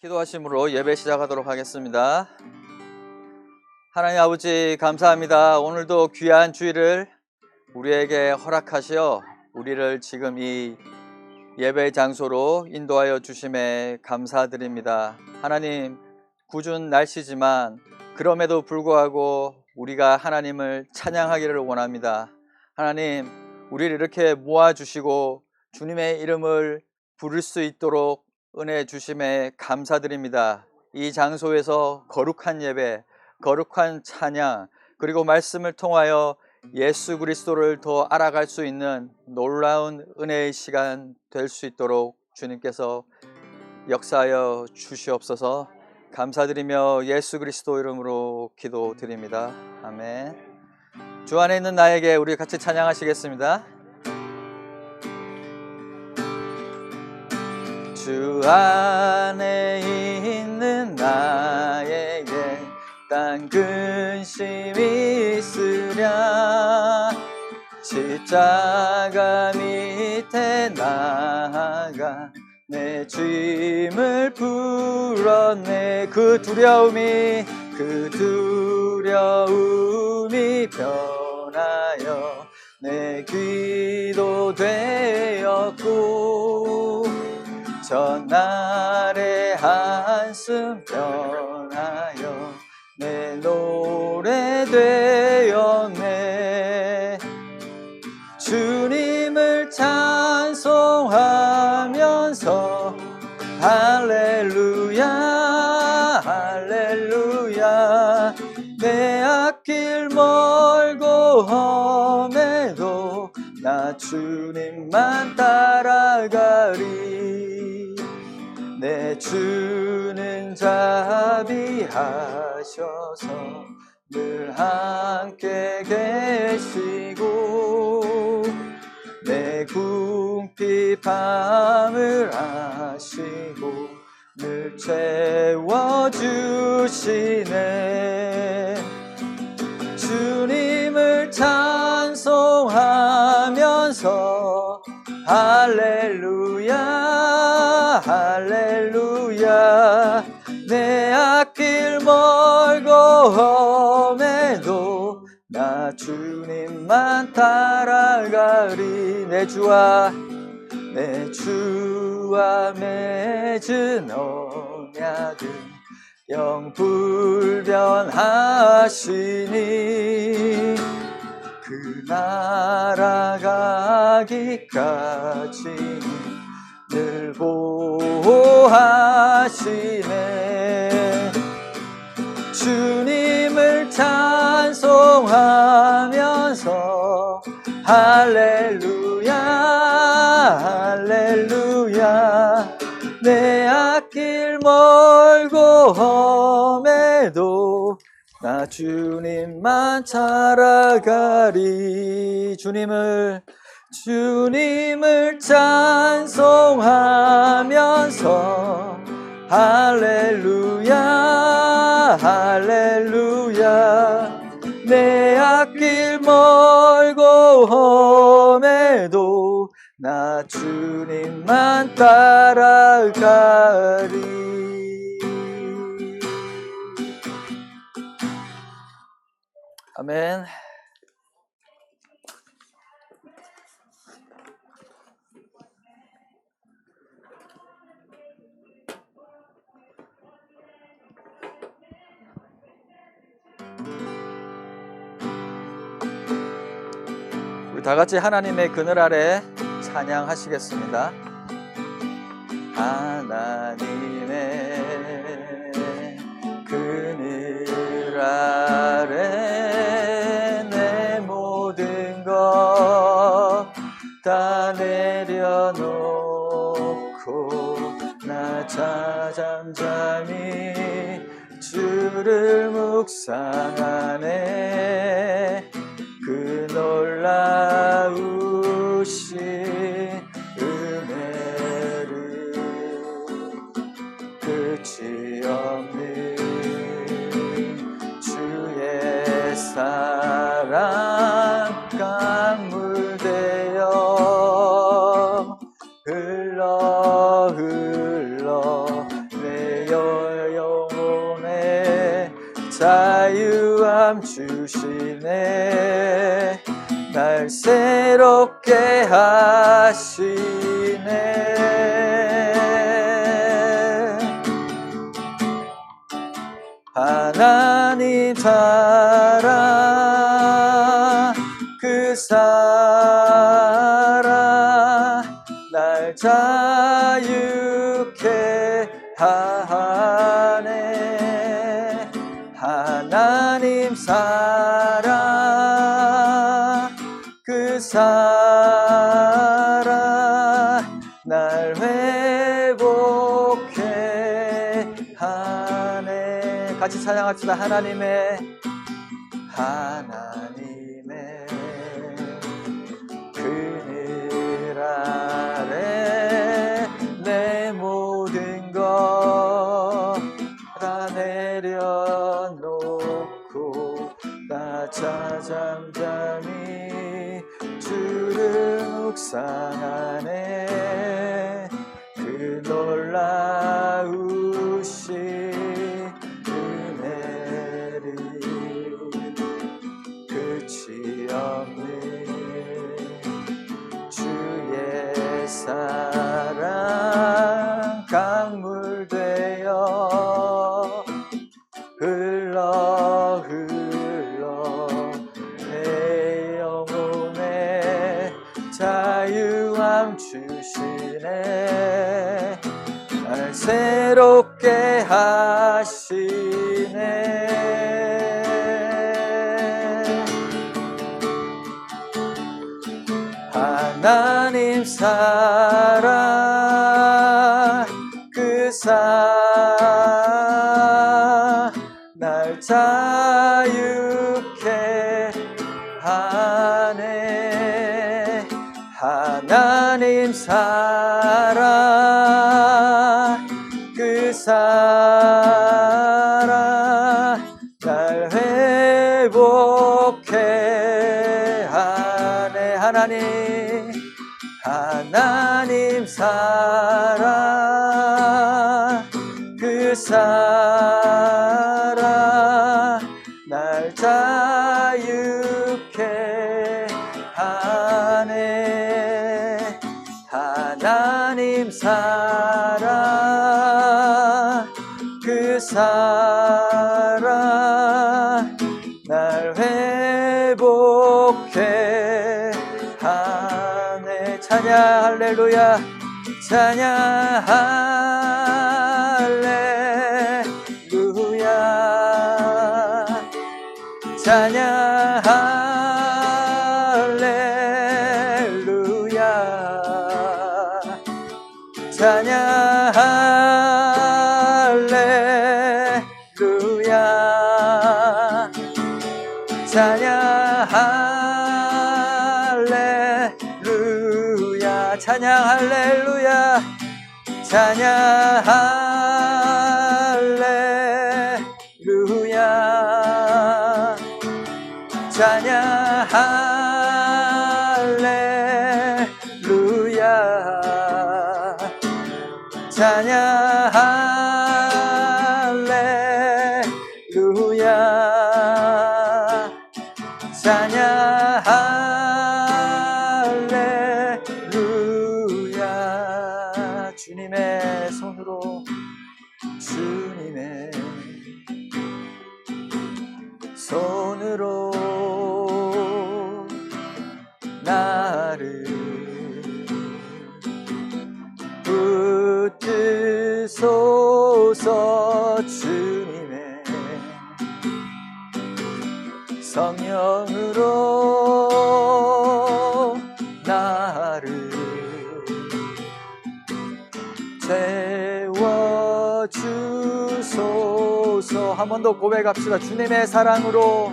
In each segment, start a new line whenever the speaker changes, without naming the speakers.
기도하심으로 예배 시작하도록 하겠습니다. 하나님 아버지 감사합니다. 오늘도 귀한 주일을 우리에게 허락하시어 우리를 지금 이 예배 장소로 인도하여 주심에 감사드립니다. 하나님, 궂은 날씨지만 그럼에도 불구하고 우리가 하나님을 찬양하기를 원합니다. 하나님, 우리를 이렇게 모아주시고 주님의 이름을 부를 수 있도록 은혜 주심에 감사드립니다. 이 장소에서 거룩한 예배, 거룩한 찬양, 그리고 말씀을 통하여 예수 그리스도를 더 알아갈 수 있는 놀라운 은혜의 시간 될 수 있도록 주님께서 역사하여 주시옵소서. 감사드리며 예수 그리스도 이름으로 기도드립니다. 아멘. 주 안에 있는 나에게 우리 같이 찬양하시겠습니다. 주 안에 있는 나에게 딴 근심이 있으랴 십자가 밑에 나아가 내 짐을 풀었네. 그 두려움이 변하여 내 기도 되었고 전날의 한숨 변하여 내 노래 되었네. 주님을 찬송하면서 할렐루야 할렐루야 내 앞길 멀고 험해도 나 주님만 따라가리. 내 주는 자비하셔서 늘 함께 계시고 내 궁핍함을 아시고 늘 채워주시네. 주님을 찬송하면서 할렐루야 할렐루야 내 앞길 멀고 험해도 나 주님만 따라가리. 내 주와 맺은 언약은 영불변하시니 그 나라 가기까지 늘 보호하시네. 주님을 찬송하면서 할렐루야 할렐루야 내 앞길 멀고 험해도 나 주님만 따라가리. 주님을 찬송하면서 할렐루야 할렐루야 내 앞길 멀고 험해도 나 주님만 따라가리. 아멘. 우리 다 같이 하나님의 그늘 아래 찬양하시겠습니다. 하나님의 그늘 아래 내 모든 것 다 내려놓고 나 잠잠히 주를 묵상하네. 그 놀라우신 은혜를 끝이 없는 주의 사랑 강물 되어 흘러 내 영혼에 자유함 주시네. 날 새롭게 하시네. 하나님 사랑 그 사랑 날 자유케 하네. 하나님 사랑 그 사랑 날 회복해 하네. 같이 찬양합시다. 하나님의 그늘 아래 내 모든 것 다 내려놓고 나 잠잠히 주를 묵상하네. 그 놀라우신 은혜를 끝이 없는 주의 사랑 강물 되어 흘러 내 영혼에 자유함 주시네. 날 새롭게 하시네. 하나님 사랑 그 사랑 날 자유케 하네. 하나님 사랑 그 사랑 날 회복해 하네. 하나님 사랑 그 사랑 날 자유케 하네. 하나님 사랑 그 사랑 날 회복해 하네. 찬양 할렐루야. 찬양 할렐루야. 찬양 할렐루야. 찬양 할렐루야. 찬양 할렐루야. 찬양 할렐루야. 찬양 할렐루야. 찬양 할렐루야. 찬양 할렐루야. 찬양 할렐루야. 주님의 손으로 나를 붙드소서. 주님의 성령으로 나를 채워주소서. 한 번 더 고백합시다. 주님의 사랑으로,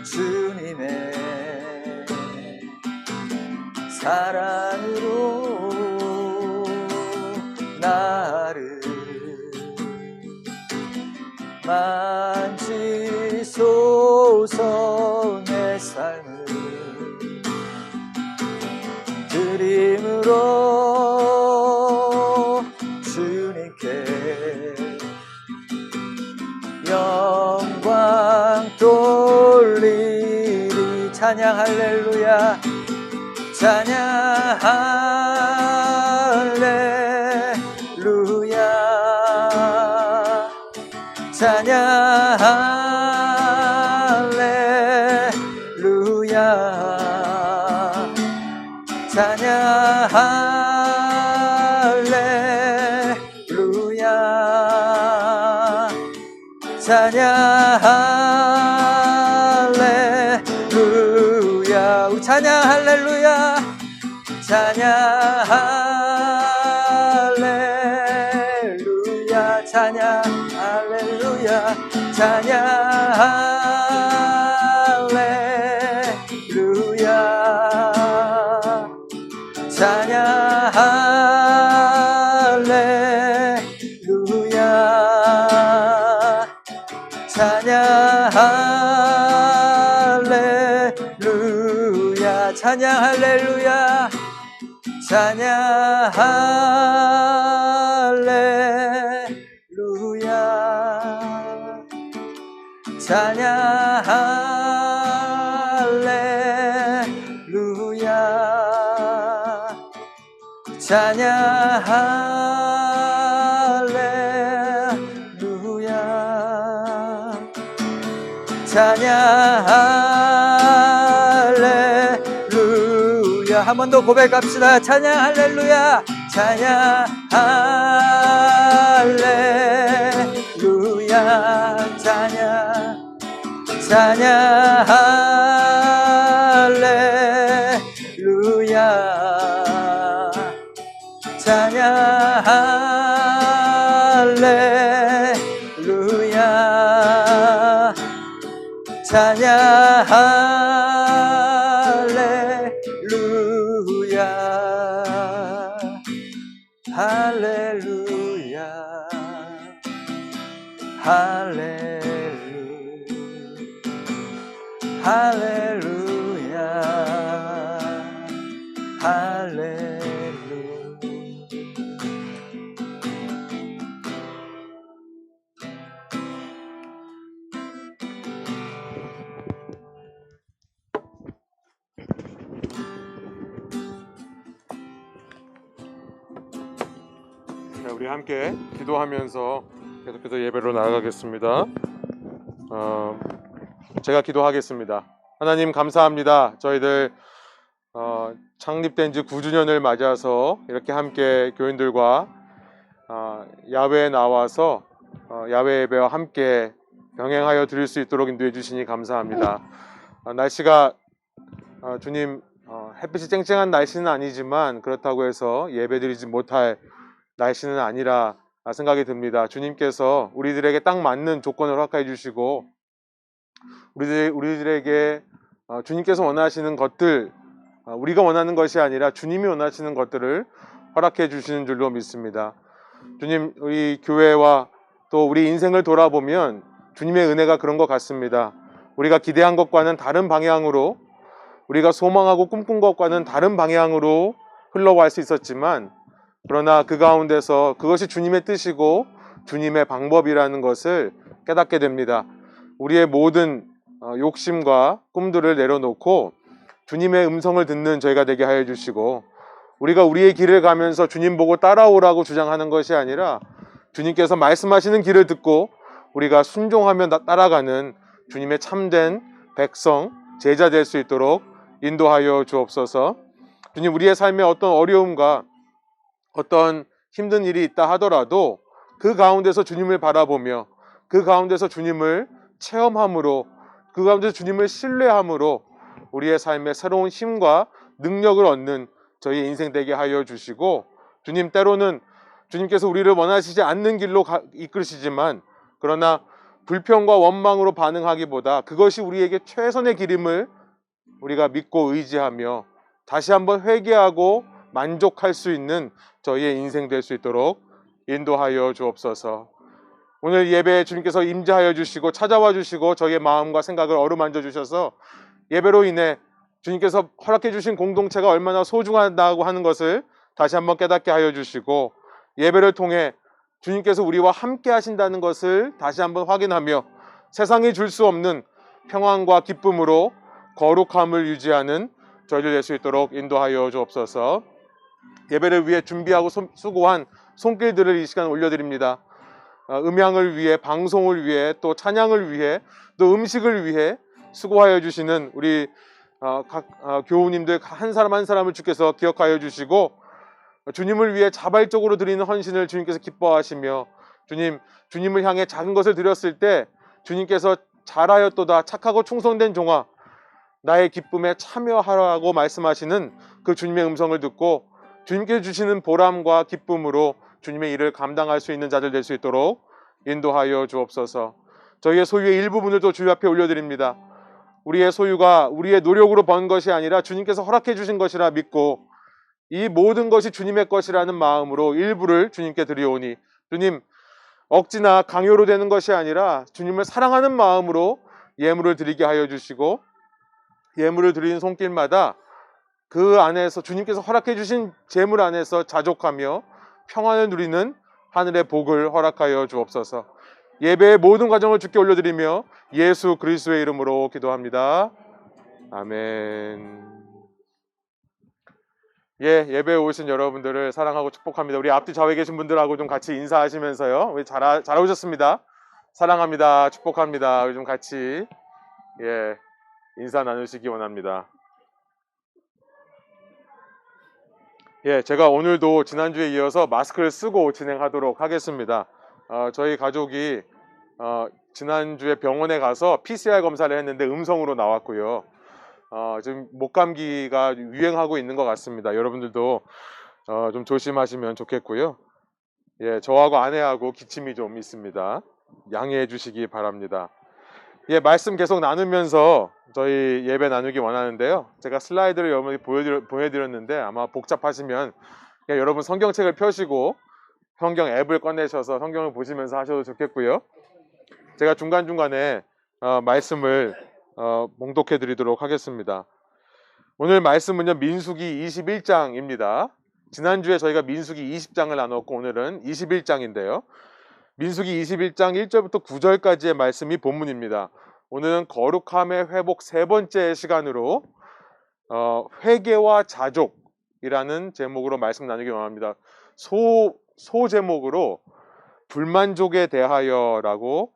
주님의 사랑으로 나를 만지소서. 내 삶을 드림으로 주님께 찬양 할렐루야 찬양 할렐루야 찬양 할렐루야 찬양 할렐루야 찬양 할렐루야 찬양 할렐루야 찬양 할렐루야 찬양 할렐루야 찬양 할렐루야 찬양 할렐루야 찬양 할렐루야 찬양 할렐루야 찬양 할렐루야 찬양 할렐루야 찬양 할렐루야 찬양 할렐루야 한 번 더 고백합시다 찬양 할렐루야 찬양 할렐루야 찬양 찬양 할렐루야 찬양 할렐루야 찬양 할렐루야 할렐루야 할렐루야 할렐루야
우리 함께 기도하면서 계속해서 예배로 나아가겠습니다. 제가 기도하겠습니다. 하나님 감사합니다. 저희들 창립된 지 9주년을 맞아서 이렇게 함께 교인들과 야외에 나와서 야외 예배와 함께 병행하여 드릴 수 있도록 인도해 주시니 감사합니다. 날씨가 주님 햇빛이 쨍쨍한 날씨는 아니지만 그렇다고 해서 예배 드리지 못할 날씨는 아니라 생각이 듭니다. 주님께서 우리들에게 딱 맞는 조건을 허락해 주시고 우리들에게 주님께서 원하시는 것들, 우리가 원하는 것이 아니라 주님이 원하시는 것들을 허락해 주시는 줄로 믿습니다. 주님, 우리 교회와 또 우리 인생을 돌아보면 주님의 은혜가 그런 것 같습니다. 우리가 기대한 것과는 다른 방향으로, 우리가 소망하고 꿈꾼 것과는 다른 방향으로 흘러갈 수 있었지만, 그러나 그 가운데서 그것이 주님의 뜻이고 주님의 방법이라는 것을 깨닫게 됩니다. 우리의 모든 욕심과 꿈들을 내려놓고 주님의 음성을 듣는 저희가 되게 하여 주시고, 우리가 우리의 길을 가면서 주님 보고 따라오라고 주장하는 것이 아니라 주님께서 말씀하시는 길을 듣고 우리가 순종하며 따라가는 주님의 참된 백성, 제자 될 수 있도록 인도하여 주옵소서. 주님, 우리의 삶에 어떤 어려움과 어떤 힘든 일이 있다 하더라도 그 가운데서 주님을 바라보며 그 가운데서 주님을 체험함으로, 그 가운데서 주님을 신뢰함으로 우리의 삶에 새로운 힘과 능력을 얻는 저희 인생 되게 하여 주시고, 주님, 때로는 주님께서 우리를 원하시지 않는 길로 이끌시지만, 그러나 불평과 원망으로 반응하기보다 그것이 우리에게 최선의 길임을 우리가 믿고 의지하며 다시 한번 회개하고 만족할 수 있는 저희의 인생 될 수 있도록 인도하여 주옵소서. 오늘 예배에 주님께서 임재하여 주시고 찾아와 주시고 저희의 마음과 생각을 어루만져 주셔서 예배로 인해 주님께서 허락해 주신 공동체가 얼마나 소중하다고 하는 것을 다시 한번 깨닫게 하여 주시고, 예배를 통해 주님께서 우리와 함께 하신다는 것을 다시 한번 확인하며 세상이 줄 수 없는 평안과 기쁨으로 거룩함을 유지하는 저희들 될 수 있도록 인도하여 주옵소서. 예배를 위해 준비하고 수고한 손길들을 이 시간 올려드립니다. 음향을 위해, 방송을 위해, 또 찬양을 위해, 또 음식을 위해 수고하여 주시는 우리 각 교우님들 한 사람 한 사람을 주께서 기억하여 주시고, 주님을 위해 자발적으로 드리는 헌신을 주님께서 기뻐하시며, 주님을 향해 작은 것을 드렸을 때 주님께서 잘하였도다 착하고 충성된 종아 나의 기쁨에 참여하라고 말씀하시는 그 주님의 음성을 듣고 주님께서 주시는 보람과 기쁨으로 주님의 일을 감당할 수 있는 자들 될 수 있도록 인도하여 주옵소서. 저희의 소유의 일부분을 또 주님 앞에 올려드립니다. 우리의 소유가 우리의 노력으로 번 것이 아니라 주님께서 허락해 주신 것이라 믿고 이 모든 것이 주님의 것이라는 마음으로 일부를 주님께 드리오니, 주님, 억지나 강요로 되는 것이 아니라 주님을 사랑하는 마음으로 예물을 드리게 하여 주시고, 예물을 드리는 손길마다 그 안에서 주님께서 허락해 주신 재물 안에서 자족하며 평안을 누리는 하늘의 복을 허락하여 주옵소서. 예배의 모든 과정을 주께 올려드리며 예수 그리스도의 이름으로 기도합니다. 아멘. 예배에 오신 여러분들을 사랑하고 축복합니다. 우리 앞뒤 좌우에 계신 분들하고 좀 같이 인사하시면서요. 우리 잘 오셨습니다. 사랑합니다. 축복합니다. 우리 좀 같이 인사 나누시기 원합니다. 제가 오늘도 지난주에 이어서 마스크를 쓰고 진행하도록 하겠습니다. 저희 가족이 지난주에 병원에 가서 PCR 검사를 했는데 음성으로 나왔고요. 지금 목감기가 유행하고 있는 것 같습니다. 여러분들도 좀 조심하시면 좋겠고요. 저하고 아내하고 기침이 좀 있습니다. 양해해 주시기 바랍니다. 말씀 계속 나누면서 저희 예배 나누기 원하는데요. 제가 슬라이드를 여러분에게 보여드렸는데 아마 복잡하시면 그냥 여러분 성경책을 펴시고 성경 앱을 꺼내셔서 성경을 보시면서 하셔도 좋겠고요. 제가 중간중간에 말씀을 봉독해 드리도록 하겠습니다. 오늘 말씀은요, 민수기 21장입니다. 지난주에 저희가 민수기 20장을 나눴고 오늘은 21장인데요. 민수기 21장 1절부터 9절까지의 말씀이 본문입니다. 오늘은 거룩함의 회복 세 번째 시간으로 회개와 자족이라는 제목으로 말씀 나누기 원합니다. 소 제목으로 불만족에 대하여라고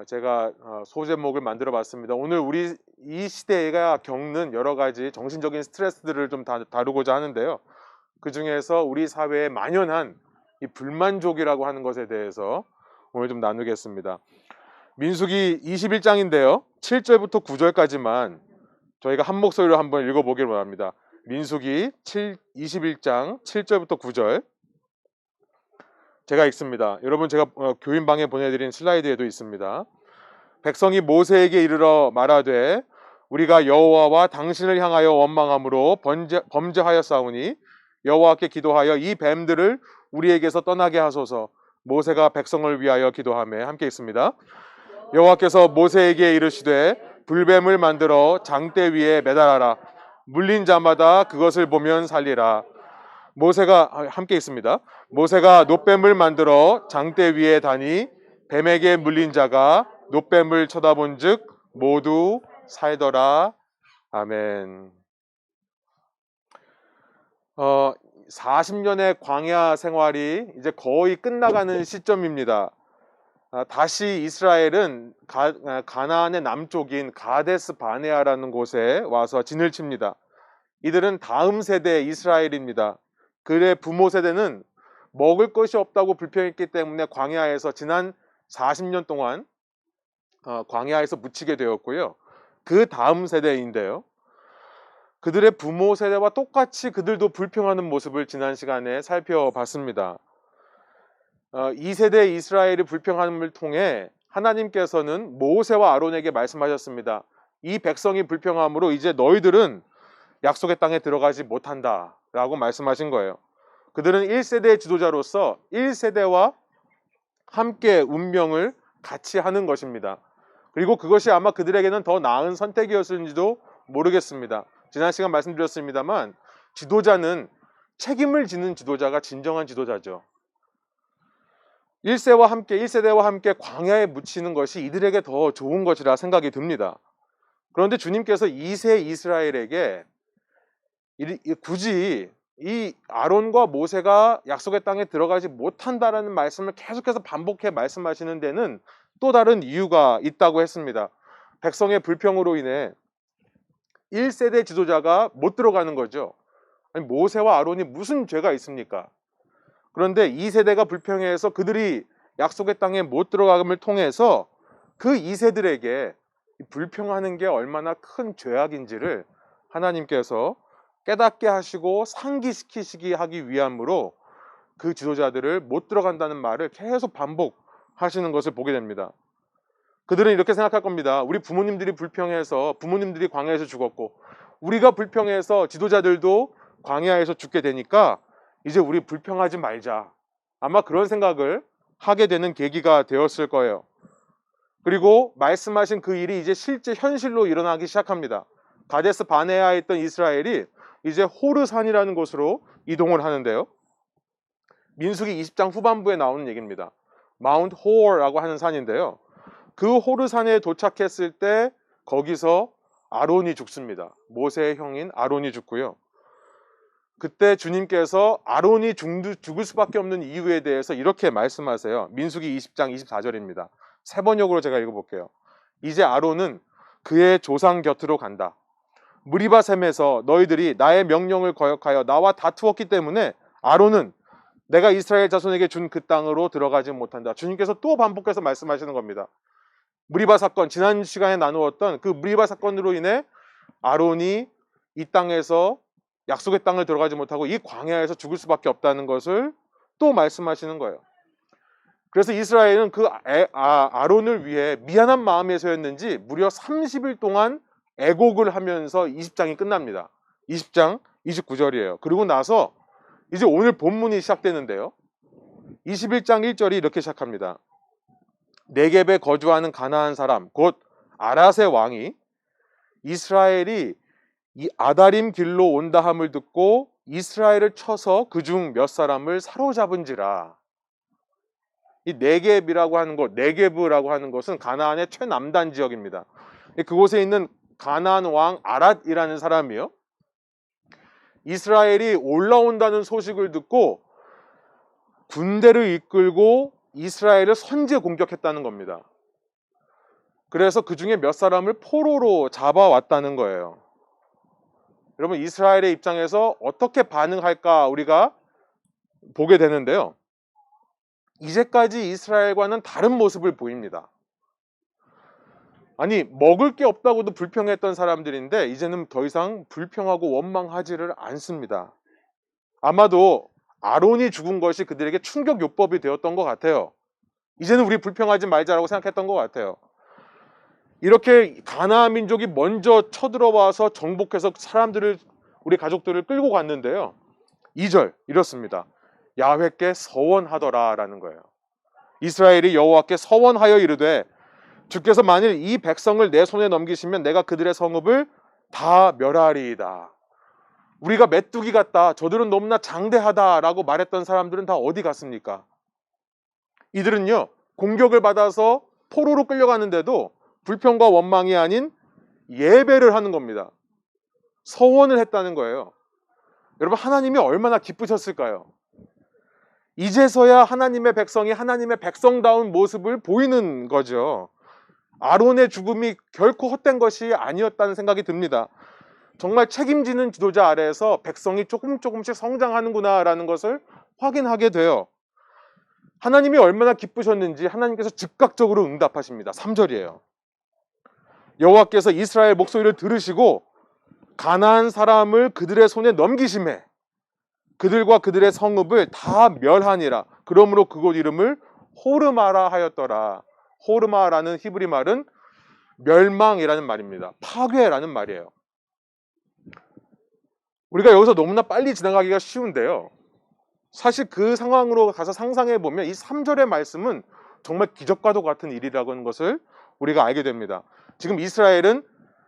제가 소제목을 만들어 봤습니다. 오늘 우리 이 시대가 겪는 여러 가지 정신적인 스트레스들을 좀 다루고자 하는데요. 그 중에서 우리 사회에 만연한 이 불만족이라고 하는 것에 대해서 오늘 좀 나누겠습니다. 민수기 21장인데요. 7절부터 9절까지만 저희가 한 목소리로 한번 읽어보기를 원합니다. 민수기 21장 7절부터 9절 제가 읽습니다. 여러분, 제가 교인방에 보내드린 슬라이드에도 있습니다. 백성이 모세에게 이르러 말하되 우리가 여호와와 당신을 향하여 원망함으로 범죄하였사오니 여호와께 기도하여 이 뱀들을 우리에게서 떠나게 하소서. 모세가 백성을 위하여 기도하며 함께 읽습니다. 여호와께서 모세에게 이르시되 불뱀을 만들어 장대 위에 매달아라. 물린 자마다 그것을 보면 살리라. 모세가 함께 있습니다. 모세가 놋뱀을 만들어 장대 위에 다니 뱀에게 물린 자가 놋뱀을 쳐다본즉 모두 살더라. 아멘. 40년의 광야 생활이 이제 거의 끝나가는 시점입니다. 다시 이스라엘은 가나안의 남쪽인 가데스 바네아라는 곳에 와서 진을 칩니다. 이들은 다음 세대 이스라엘입니다. 그의 부모 세대는 먹을 것이 없다고 불평했기 때문에 광야에서 지난 40년 동안 광야에서 묻히게 되었고요. 그 다음 세대인데요. 그들의 부모 세대와 똑같이 그들도 불평하는 모습을 지난 시간에 살펴봤습니다. 2세대 이스라엘이 불평함을 통해 하나님께서는 모세와 아론에게 말씀하셨습니다. 이 백성이 불평함으로 이제 너희들은 약속의 땅에 들어가지 못한다 라고 말씀하신 거예요. 그들은 1세대의 지도자로서 1세대와 함께 운명을 같이 하는 것입니다. 그리고 그것이 아마 그들에게는 더 나은 선택이었는지도 모르겠습니다. 지난 시간 말씀드렸습니다만 지도자는 책임을 지는 지도자가 진정한 지도자죠. 1세대와 함께 광야에 묻히는 것이 이들에게 더 좋은 것이라 생각이 듭니다. 그런데 주님께서 2세 이스라엘에게 굳이 이 아론과 모세가 약속의 땅에 들어가지 못한다라는 말씀을 계속해서 반복해 말씀하시는 데는 또 다른 이유가 있다고 했습니다. 백성의 불평으로 인해 1세대 지도자가 못 들어가는 거죠. 아니, 모세와 아론이 무슨 죄가 있습니까? 그런데 2세대가 불평해서 그들이 약속의 땅에 못 들어감을 통해서 그 2세들에게 불평하는 게 얼마나 큰 죄악인지를 하나님께서 깨닫게 하시고 상기시키시기 하기 위함으로 그 지도자들을 못 들어간다는 말을 계속 반복하시는 것을 보게 됩니다. 그들은 이렇게 생각할 겁니다. 우리 부모님들이 불평해서 부모님들이 광야에서 죽었고 우리가 불평해서 지도자들도 광야에서 죽게 되니까 이제 우리 불평하지 말자. 아마 그런 생각을 하게 되는 계기가 되었을 거예요. 그리고 말씀하신 그 일이 이제 실제 현실로 일어나기 시작합니다. 가데스 바네아에 있던 이스라엘이 이제 호르산이라는 곳으로 이동을 하는데요. 민수기 20장 후반부에 나오는 얘기입니다. 마운트 호어라고 하는 산인데요. 그 호르산에 도착했을 때 거기서 아론이 죽습니다. 모세의 형인 아론이 죽고요. 그때 주님께서 아론이 죽을 수밖에 없는 이유에 대해서 이렇게 말씀하세요. 민수기 20장 24절입니다. 세 번역으로 제가 읽어볼게요. 이제 아론은 그의 조상 곁으로 간다. 무리바셈에서 너희들이 나의 명령을 거역하여 나와 다투었기 때문에 아론은 내가 이스라엘 자손에게 준 그 땅으로 들어가지 못한다. 주님께서 또 반복해서 말씀하시는 겁니다. 무리바 사건, 지난 시간에 나누었던 그 무리바 사건으로 인해 아론이 이 땅에서 약속의 땅을 들어가지 못하고 이 광야에서 죽을 수밖에 없다는 것을 또 말씀하시는 거예요. 그래서 이스라엘은 그 아론을 위해 미안한 마음에서였는지 무려 30일 동안 애곡을 하면서 20장이 끝납니다. 20장 29절이에요. 그리고 나서 이제 오늘 본문이 시작되는데요. 21장 1절이 이렇게 시작합니다. 네겝에 거주하는 가나안 사람 곧 아랏의 왕이 이스라엘이 이 아다림 길로 온다 함을 듣고 이스라엘을 쳐서 그중 몇 사람을 사로잡은지라. 이 네겝이라고 하는 것, 네겝이라고 하는 것은 가나안의 최남단 지역입니다. 그곳에 있는 가나안 왕 아랏이라는 사람이요, 이스라엘이 올라온다는 소식을 듣고 군대를 이끌고 이스라엘을 선제 공격했다는 겁니다. 그래서 그 중에 몇 사람을 포로로 잡아왔다는 거예요. 여러분, 이스라엘의 입장에서 어떻게 반응할까 우리가 보게 되는데요. 이제까지 이스라엘과는 다른 모습을 보입니다. 아니, 먹을 게 없다고도 불평했던 사람들인데 이제는 더 이상 불평하고 원망하지를 않습니다. 아마도 아론이 죽은 것이 그들에게 충격 요법이 되었던 것 같아요. 이제는 우리 불평하지 말자라고 생각했던 것 같아요. 이렇게 가나안 민족이 먼저 쳐들어와서 정복해서 사람들을, 우리 가족들을 끌고 갔는데요. 2절 이렇습니다. 야훼께 서원하더라 라는 거예요. 이스라엘이 여호와께 서원하여 이르되 주께서 만일 이 백성을 내 손에 넘기시면 내가 그들의 성읍을 다 멸하리이다. 우리가 메뚜기 같다, 저들은 너무나 장대하다 라고 말했던 사람들은 다 어디 갔습니까? 이들은요, 공격을 받아서 포로로 끌려가는데도 불평과 원망이 아닌 예배를 하는 겁니다. 서원을 했다는 거예요. 여러분, 하나님이 얼마나 기쁘셨을까요? 이제서야 하나님의 백성이 하나님의 백성다운 모습을 보이는 거죠. 아론의 죽음이 결코 헛된 것이 아니었다는 생각이 듭니다. 정말 책임지는 지도자 아래에서 백성이 조금씩 성장하는구나 라는 것을 확인하게 돼요. 하나님이 얼마나 기쁘셨는지 하나님께서 즉각적으로 응답하십니다. 3절이에요. 여호와께서 이스라엘 목소리를 들으시고 가나안 사람을 그들의 손에 넘기심에 그들과 그들의 성읍을 다 멸하니라. 그러므로 그곳 이름을 호르마라 하였더라. 호르마라는 히브리 말은 멸망이라는 말입니다. 파괴라는 말이에요. 우리가 여기서 너무나 빨리 지나가기가 쉬운데요. 사실 그 상황으로 가서 상상해 보면 이 3절의 말씀은 정말 기적과도 같은 일이라는 것을 우리가 알게 됩니다. 지금 이스라엘은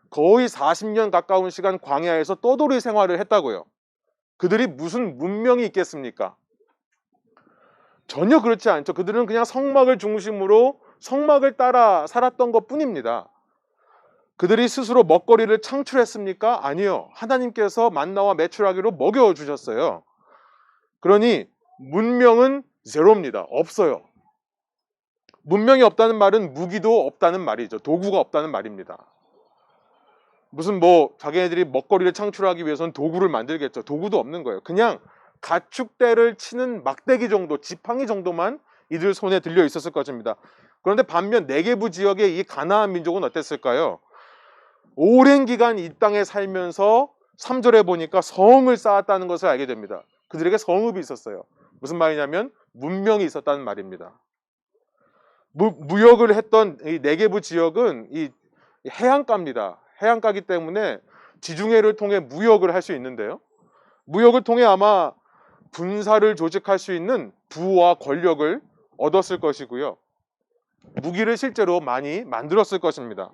거의 40년 가까운 시간 광야에서 떠돌이 생활을 했다고요. 그들이 무슨 문명이 있겠습니까? 전혀 그렇지 않죠. 그들은 그냥 성막을 중심으로 성막을 따라 살았던 것 뿐입니다. 그들이 스스로 먹거리를 창출했습니까? 아니요. 하나님께서 만나와 메추라기로 먹여주셨어요. 그러니 문명은 제로입니다. 없어요. 문명이 없다는 말은 무기도 없다는 말이죠. 도구가 없다는 말입니다. 무슨 뭐 자기네들이 먹거리를 창출하기 위해서는 도구를 만들겠죠. 도구도 없는 거예요. 그냥 가축대를 치는 막대기 정도, 지팡이 정도만 이들 손에 들려 있었을 것입니다. 그런데 반면 네게부 지역의 이 가나안 민족은 어땠을까요? 오랜 기간 이 땅에 살면서 3절에 보니까 성을 쌓았다는 것을 알게 됩니다. 그들에게 성읍이 있었어요. 무슨 말이냐면 문명이 있었다는 말입니다. 무역을 했던 이 네게부 지역은 이 해안가입니다. 해안가기 때문에 지중해를 통해 무역을 할 수 있는데요. 무역을 통해 아마 군사를 조직할 수 있는 부와 권력을 얻었을 것이고요. 무기를 실제로 많이 만들었을 것입니다.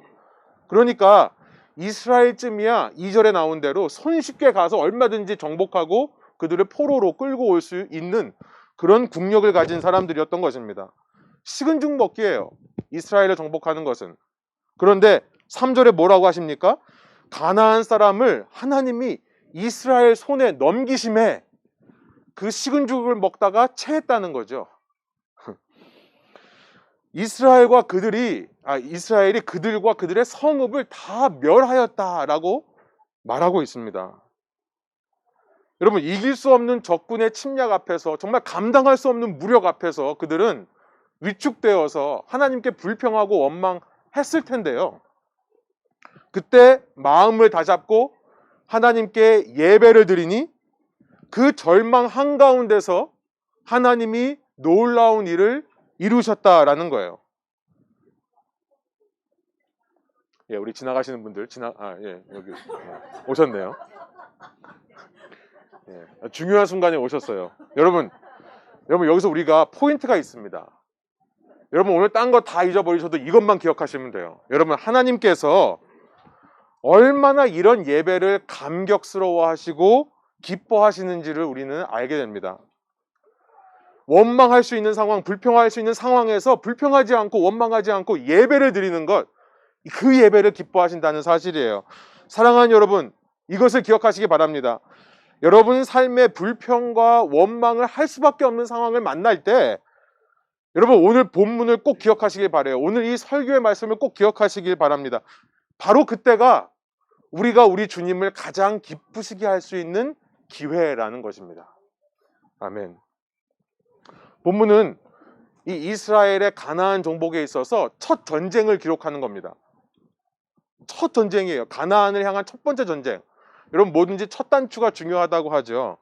그러니까 이스라엘쯤이야 2절에 나온 대로 손쉽게 가서 얼마든지 정복하고 그들을 포로로 끌고 올 수 있는 그런 국력을 가진 사람들이었던 것입니다. 식은 죽 먹기예요. 이스라엘을 정복하는 것은. 그런데 3절에 뭐라고 하십니까? 가나안 사람을 하나님이 이스라엘 손에 넘기심에 그 식은 죽을 먹다가 체했다는 거죠. 이스라엘이 그들과 그들의 성읍을 다 멸하였다라고 말하고 있습니다. 여러분, 이길 수 없는 적군의 침략 앞에서, 정말 감당할 수 없는 무력 앞에서 그들은 위축되어서 하나님께 불평하고 원망했을 텐데요. 그때 마음을 다잡고 하나님께 예배를 드리니 그 절망 한가운데서 하나님이 놀라운 일을 이루셨다라는 거예요. 예, 우리 지나가시는 분들 여기 오셨네요. 예, 중요한 순간에 오셨어요. 여러분 여기서 우리가 포인트가 있습니다. 여러분 오늘 딴 거 다 잊어버리셔도 이것만 기억하시면 돼요. 여러분 하나님께서 얼마나 이런 예배를 감격스러워하시고 기뻐하시는지를 우리는 알게 됩니다. 원망할 수 있는 상황, 불평할 수 있는 상황에서 불평하지 않고 원망하지 않고 예배를 드리는 것, 그 예배를 기뻐하신다는 사실이에요. 사랑하는 여러분, 이것을 기억하시기 바랍니다. 여러분 삶의 불평과 원망을 할 수밖에 없는 상황을 만날 때 여러분 오늘 본문을 꼭 기억하시길 바라요. 오늘 이 설교의 말씀을 꼭 기억하시길 바랍니다. 바로 그때가 우리가 우리 주님을 가장 기쁘시게 할 수 있는 기회라는 것입니다. 아멘. 본문은 이 이스라엘의 가나안 정복에 있어서 첫 전쟁을 기록하는 겁니다. 첫 전쟁이에요. 가나안을 향한 첫 번째 전쟁. 여러분 뭐든지 첫 단추가 중요하다고 하죠.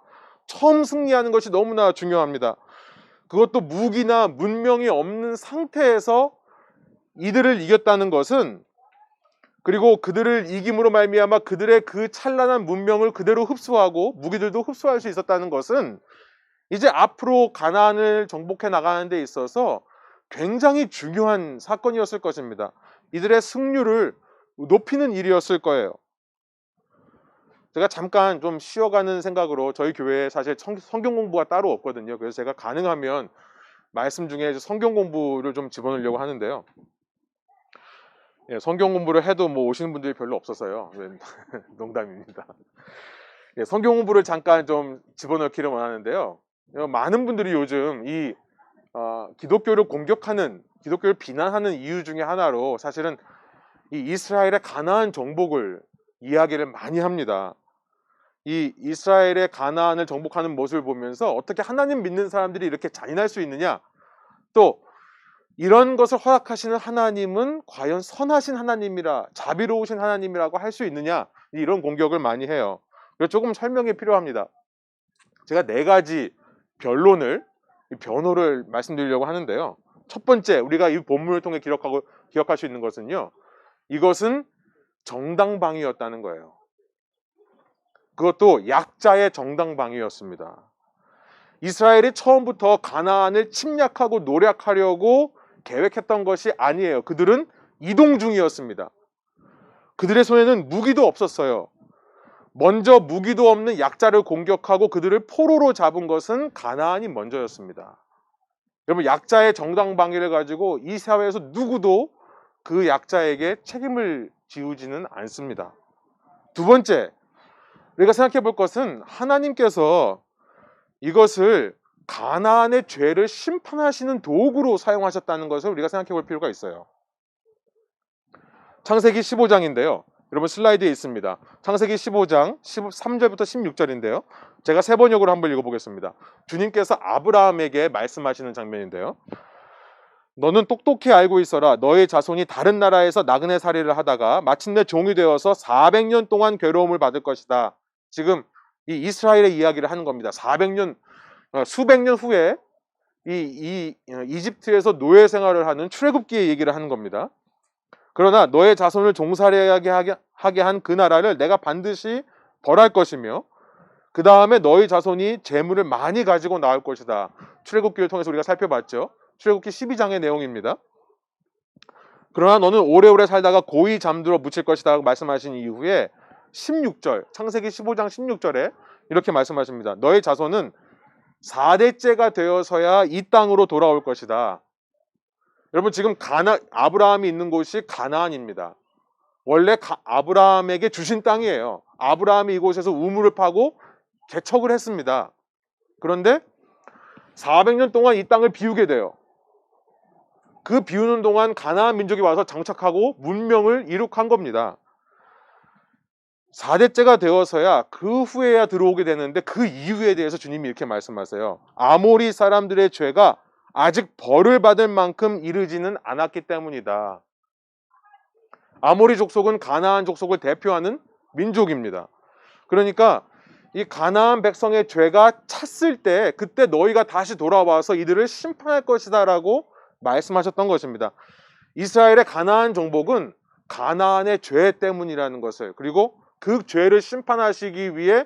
처음 승리하는 것이 너무나 중요합니다. 그것도 무기나 문명이 없는 상태에서 이들을 이겼다는 것은, 그리고 그들을 이김으로 말미암아 그들의 그 찬란한 문명을 그대로 흡수하고 무기들도 흡수할 수 있었다는 것은 이제 앞으로 가나안을 정복해 나가는 데 있어서 굉장히 중요한 사건이었을 것입니다. 이들의 승률을 높이는 일이었을 거예요. 제가 잠깐 좀 쉬어가는 생각으로, 저희 교회에 사실 성경 공부가 따로 없거든요. 그래서 제가 가능하면 말씀 중에 성경 공부를 좀 집어넣으려고 하는데요. 예, 성경 공부를 해도 뭐 오시는 분들이 별로 없어서요. 농담입니다. 예, 성경 공부를 잠깐 좀 집어넣기를 원하는데요. 많은 분들이 요즘 이 기독교를 공격하는, 기독교를 비난하는 이유 중에 하나로 사실은 이 이스라엘의 가나안 정복을 이야기를 많이 합니다. 이 이스라엘의 가나안을 정복하는 모습을 보면서 어떻게 하나님 믿는 사람들이 이렇게 잔인할 수 있느냐, 또 이런 것을 허락하시는 하나님은 과연 선하신 하나님이라, 자비로우신 하나님이라고 할 수 있느냐, 이런 공격을 많이 해요. 그래서 조금 설명이 필요합니다. 제가 4가지 변호를 말씀드리려고 하는데요. 첫 번째, 우리가 이 본문을 통해 기억할 수 있는 것은요, 이것은 정당방위였다는 거예요. 그것도 약자의 정당방위였습니다. 이스라엘이 처음부터 가나안을 침략하고 노략하려고 계획했던 것이 아니에요. 그들은 이동 중이었습니다. 그들의 손에는 무기도 없었어요. 먼저 무기도 없는 약자를 공격하고 그들을 포로로 잡은 것은 가나안이 먼저였습니다. 여러분, 약자의 정당방위를 가지고 이 사회에서 누구도 그 약자에게 책임을 지우지는 않습니다. 두 번째, 우리가 생각해 볼 것은 하나님께서 이것을 가나안의 죄를 심판하시는 도구로 사용하셨다는 것을 우리가 생각해 볼 필요가 있어요. 창세기 15장인데요. 여러분 슬라이드에 있습니다. 창세기 15장 13절부터 16절인데요. 제가 세 번역으로 한번 읽어보겠습니다. 주님께서 아브라함에게 말씀하시는 장면인데요. 너는 똑똑히 알고 있어라. 너의 자손이 다른 나라에서 나그네 살이를 하다가 마침내 종이 되어서 400년 동안 괴로움을 받을 것이다. 지금 이 이스라엘의 이야기를 하는 겁니다. 400년, 수백 년 후에 이집트에서 노예 생활을 하는 출애굽기의 얘기를 하는 겁니다. 그러나 너의 자손을 종살이하게 한 그 나라를 내가 반드시 벌할 것이며 그 다음에 너희 자손이 재물을 많이 가지고 나올 것이다. 출애굽기를 통해서 우리가 살펴봤죠. 출애굽기 12장의 내용입니다. 그러나 너는 오래오래 살다가 고이 잠들어 묻힐 것이다 라고 말씀하신 이후에 16절, 창세기 15장 16절에 이렇게 말씀하십니다. 너의 자손은 4대째가 되어서야 이 땅으로 돌아올 것이다. 여러분 지금 아브라함이 있는 곳이 가나안입니다. 원래 아브라함에게 주신 땅이에요. 아브라함이 이곳에서 우물을 파고 개척을 했습니다. 그런데 400년 동안 이 땅을 비우게 돼요. 그 비우는 동안 가나안 민족이 와서 정착하고 문명을 이룩한 겁니다. 4대째가 되어서야 그 후에야 들어오게 되는데 그 이유에 대해서 주님이 이렇게 말씀하세요. 아모리 사람들의 죄가 아직 벌을 받을 만큼 이르지는 않았기 때문이다. 아모리 족속은 가나안 족속을 대표하는 민족입니다. 그러니까 이 가나안 백성의 죄가 찼을 때 그때 너희가 다시 돌아와서 이들을 심판할 것이다 라고 말씀하셨던 것입니다. 이스라엘의 가나안 정복은 가나안의 죄 때문이라는 것을, 그리고 그 죄를 심판하시기 위해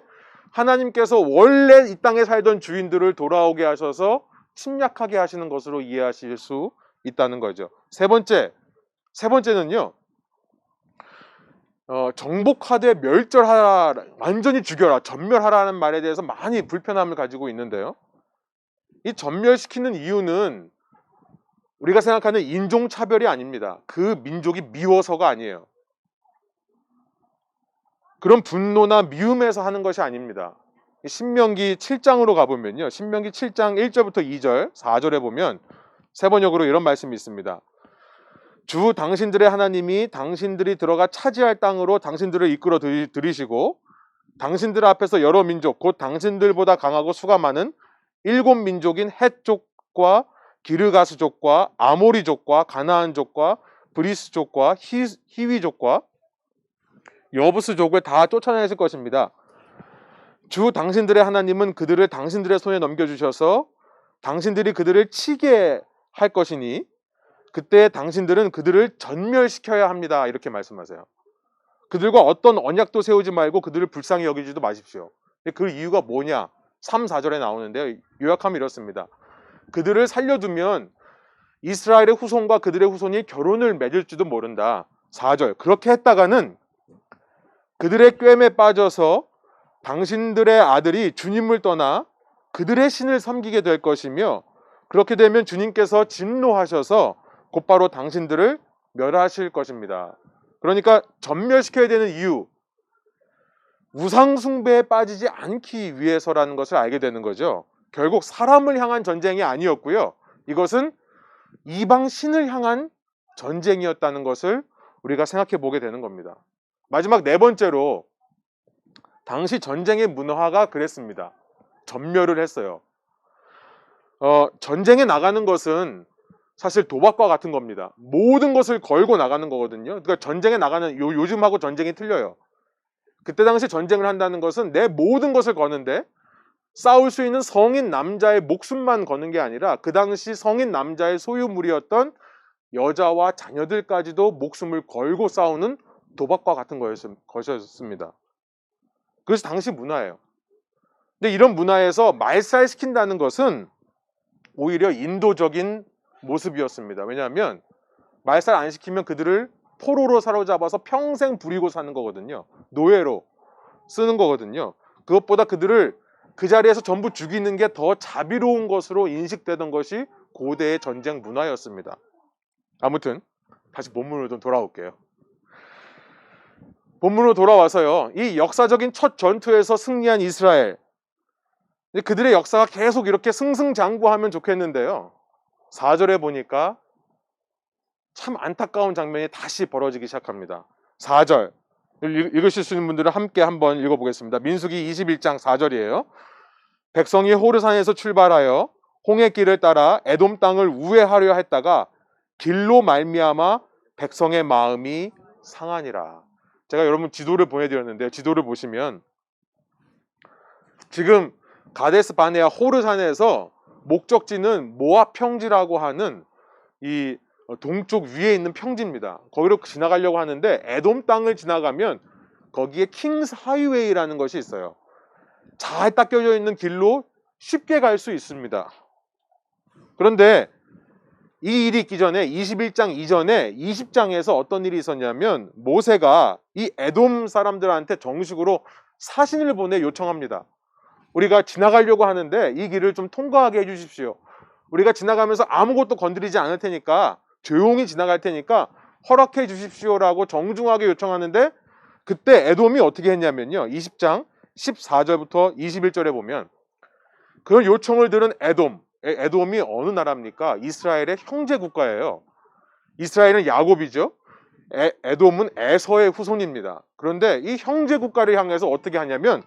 하나님께서 원래 이 땅에 살던 주인들을 돌아오게 하셔서 침략하게 하시는 것으로 이해하실 수 있다는 거죠. 세 번째는요, 정복하되 멸절하라, 완전히 죽여라, 전멸하라는 말에 대해서 많이 불편함을 가지고 있는데요. 이 전멸시키는 이유는 우리가 생각하는 인종차별이 아닙니다. 그 민족이 미워서가 아니에요. 그런 분노나 미움에서 하는 것이 아닙니다. 신명기 7장으로 가보면요. 신명기 7장 1절부터 2절, 4절에 보면 세 번역으로 이런 말씀이 있습니다. 주 당신들의 하나님이 당신들이 들어가 차지할 땅으로 당신들을 이끌어 들이시고 당신들 앞에서 여러 민족, 곧 당신들보다 강하고 수가 많은 7민족인 헷족과 기르가스족과 아모리족과 가나안족과 브리스족과 히위족과 여부스족을 다 쫓아내실 것입니다. 주 당신들의 하나님은 그들을 당신들의 손에 넘겨주셔서 당신들이 그들을 치게 할 것이니 그때 당신들은 그들을 전멸시켜야 합니다. 이렇게 말씀하세요. 그들과 어떤 언약도 세우지 말고 그들을 불쌍히 여기지도 마십시오. 그 이유가 뭐냐? 3, 4절에 나오는데요. 요약하면 이렇습니다. 그들을 살려두면 이스라엘의 후손과 그들의 후손이 결혼을 맺을지도 모른다. 4절, 그렇게 했다가는 그들의 꿰매 빠져서 당신들의 아들이 주님을 떠나 그들의 신을 섬기게 될 것이며 그렇게 되면 주님께서 진노하셔서 곧바로 당신들을 멸하실 것입니다. 그러니까 전멸시켜야 되는 이유, 우상숭배에 빠지지 않기 위해서라는 것을 알게 되는 거죠. 결국 사람을 향한 전쟁이 아니었고요. 이것은 이방 신을 향한 전쟁이었다는 것을 우리가 생각해 보게 되는 겁니다. 마지막 네 번째로 당시 전쟁의 문화가 그랬습니다. 전멸을 했어요. 전쟁에 나가는 것은 사실 도박과 같은 겁니다. 모든 것을 걸고 나가는 거거든요. 그러니까 전쟁에 나가는 요즘하고 전쟁이 틀려요. 그때 당시 전쟁을 한다는 것은 내 모든 것을 거는데 싸울 수 있는 성인 남자의 목숨만 거는 게 아니라 그 당시 성인 남자의 소유물이었던 여자와 자녀들까지도 목숨을 걸고 싸우는 도박과 같은 것이었습니다. 그래서 당시 문화예요. 근데 이런 문화에서 말살시킨다는 것은 오히려 인도적인 모습이었습니다. 왜냐하면 말살 안 시키면 그들을 포로로 사로잡아서 평생 부리고 사는 거거든요. 노예로 쓰는 거거든요. 그것보다 그들을 그 자리에서 전부 죽이는 게 더 자비로운 것으로 인식되던 것이 고대의 전쟁 문화였습니다. 아무튼 다시 본문으로 좀 돌아올게요. 본문으로 돌아와서요, 이 역사적인 첫 전투에서 승리한 이스라엘, 그들의 역사가 계속 이렇게 승승장구하면 좋겠는데요, 4절에 보니까 참 안타까운 장면이 다시 벌어지기 시작합니다. 4절 읽으실 수 있는 분들은 함께 한번 읽어보겠습니다. 민수기 21장 4절이에요. 백성이 호르산에서 출발하여 홍해길을 따라 에돔 땅을 우회하려 했다가 길로 말미암아 백성의 마음이 상하니라. 제가 여러분 지도를 보내드렸는데, 지도를 보시면 지금 가데스 바네아 호르산에서 목적지는 모압 평지라고 하는 이 동쪽 위에 있는 평지입니다. 거기로 지나가려고 하는데 에돔 땅을 지나가면 거기에 킹스 하이웨이라는 것이 있어요. 잘 닦여져 있는 길로 쉽게 갈 수 있습니다. 그런데 이 일이 있기 전에 21장 이전에 20장에서 어떤 일이 있었냐면, 모세가 이 에돔 사람들한테 정식으로 사신을 보내 요청합니다. 우리가 지나가려고 하는데 이 길을 좀 통과하게 해주십시오. 우리가 지나가면서 아무것도 건드리지 않을 테니까, 조용히 지나갈 테니까 허락해 주십시오라고 정중하게 요청하는데, 그때 에돔이 어떻게 했냐면요, 20장 14절부터 21절에 보면 그런 요청을 들은 에돔이 어느 나라입니까? 이스라엘의 형제 국가예요. 이스라엘은 야곱이죠. 에돔은 에서의 후손입니다. 그런데 이 형제 국가를 향해서 어떻게 하냐면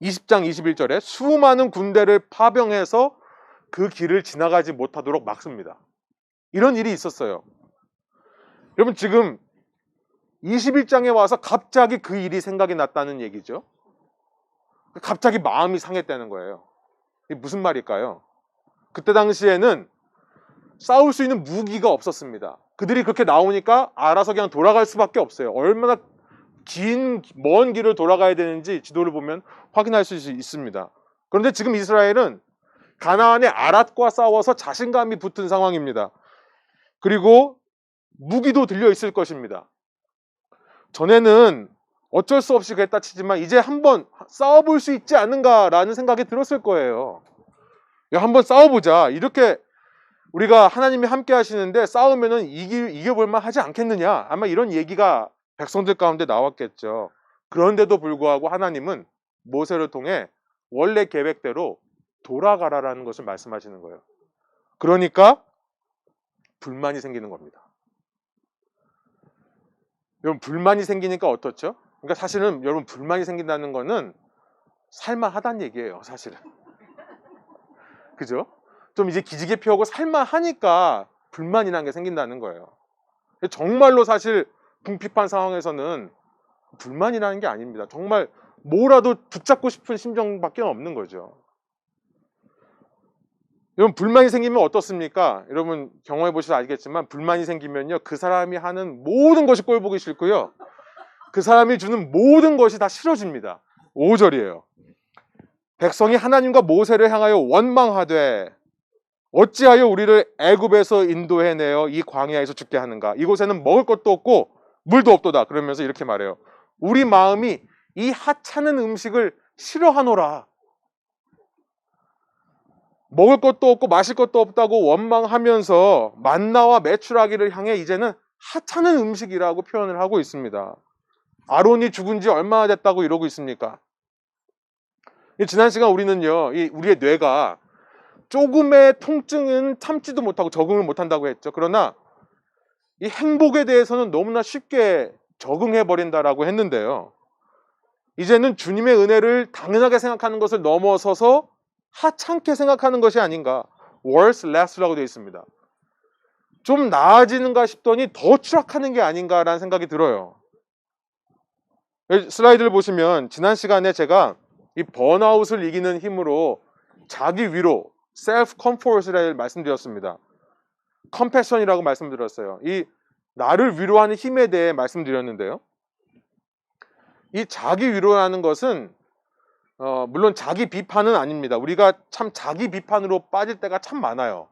20장 21절에 수많은 군대를 파병해서 그 길을 지나가지 못하도록 막습니다. 이런 일이 있었어요. 여러분, 지금 21장에 와서 갑자기 그 일이 생각이 났다는 얘기죠. 갑자기 마음이 상했다는 거예요. 이게 무슨 말일까요? 그때 당시에는 싸울 수 있는 무기가 없었습니다. 그들이 그렇게 나오니까 알아서 그냥 돌아갈 수밖에 없어요. 얼마나 먼 길을 돌아가야 되는지 지도를 보면 확인할 수 있습니다. 그런데 지금 이스라엘은 가나안의 아랏과 싸워서 자신감이 붙은 상황입니다. 그리고 무기도 들려 있을 것입니다. 전에는 어쩔 수 없이 그랬다 치지만 이제 한번 싸워볼 수 있지 않은가라는 생각이 들었을 거예요. 야, 한번 싸워보자. 이렇게 우리가 하나님이 함께 하시는데 싸우면은 이겨볼만 하지 않겠느냐. 아마 이런 얘기가 백성들 가운데 나왔겠죠. 그런데도 불구하고 하나님은 모세를 통해 원래 계획대로 돌아가라라는 것을 말씀하시는 거예요. 그러니까 불만이 생기는 겁니다. 여러분, 불만이 생기니까 어떻죠? 그러니까 사실은 여러분, 불만이 생긴다는 거는 살만하다는 얘기예요, 사실은. 그죠? 좀 이제 기지개 펴고 살만하니까 불만이라는 게 생긴다는 거예요. 정말로 사실 궁핍한 상황에서는 불만이라는 게 아닙니다. 정말 뭐라도 붙잡고 싶은 심정밖에 없는 거죠. 여러분, 불만이 생기면 어떻습니까? 여러분 경험해 보셔서 알겠지만, 불만이 생기면요, 그 사람이 하는 모든 것이 꼴보기 싫고요, 그 사람이 주는 모든 것이 다 싫어집니다. 5절이에요. 백성이 하나님과 모세를 향하여 원망하되 어찌하여 우리를 애굽에서 인도해내어 이 광야에서 죽게 하는가? 이곳에는 먹을 것도 없고 물도 없도다. 그러면서 이렇게 말해요. 우리 마음이 이 하찮은 음식을 싫어하노라. 먹을 것도 없고 마실 것도 없다고 원망하면서 만나와 메추라기를 향해 이제는 하찮은 음식이라고 표현을 하고 있습니다. 아론이 죽은 지 얼마나 됐다고 이러고 있습니까? 지난 시간 우리는요, 우리의 뇌가 조금의 통증은 참지도 못하고 적응을 못한다고 했죠. 그러나 이 행복에 대해서는 너무나 쉽게 적응해버린다라고 했는데요, 이제는 주님의 은혜를 당연하게 생각하는 것을 넘어서서 하찮게 생각하는 것이 아닌가. worse less라고 되어 있습니다. 좀 나아지는가 싶더니 더 추락하는 게 아닌가라는 생각이 들어요. 슬라이드를 보시면 지난 시간에 제가 이 번아웃을 이기는 힘으로 자기 위로 self comfort를 말씀드렸습니다. compassion이라고 말씀드렸어요. 이 나를 위로하는 힘에 대해 말씀드렸는데요, 이 자기 위로라는 것은 물론 자기 비판은 아닙니다. 우리가 참 자기 비판으로 빠질 때가 참 많아요.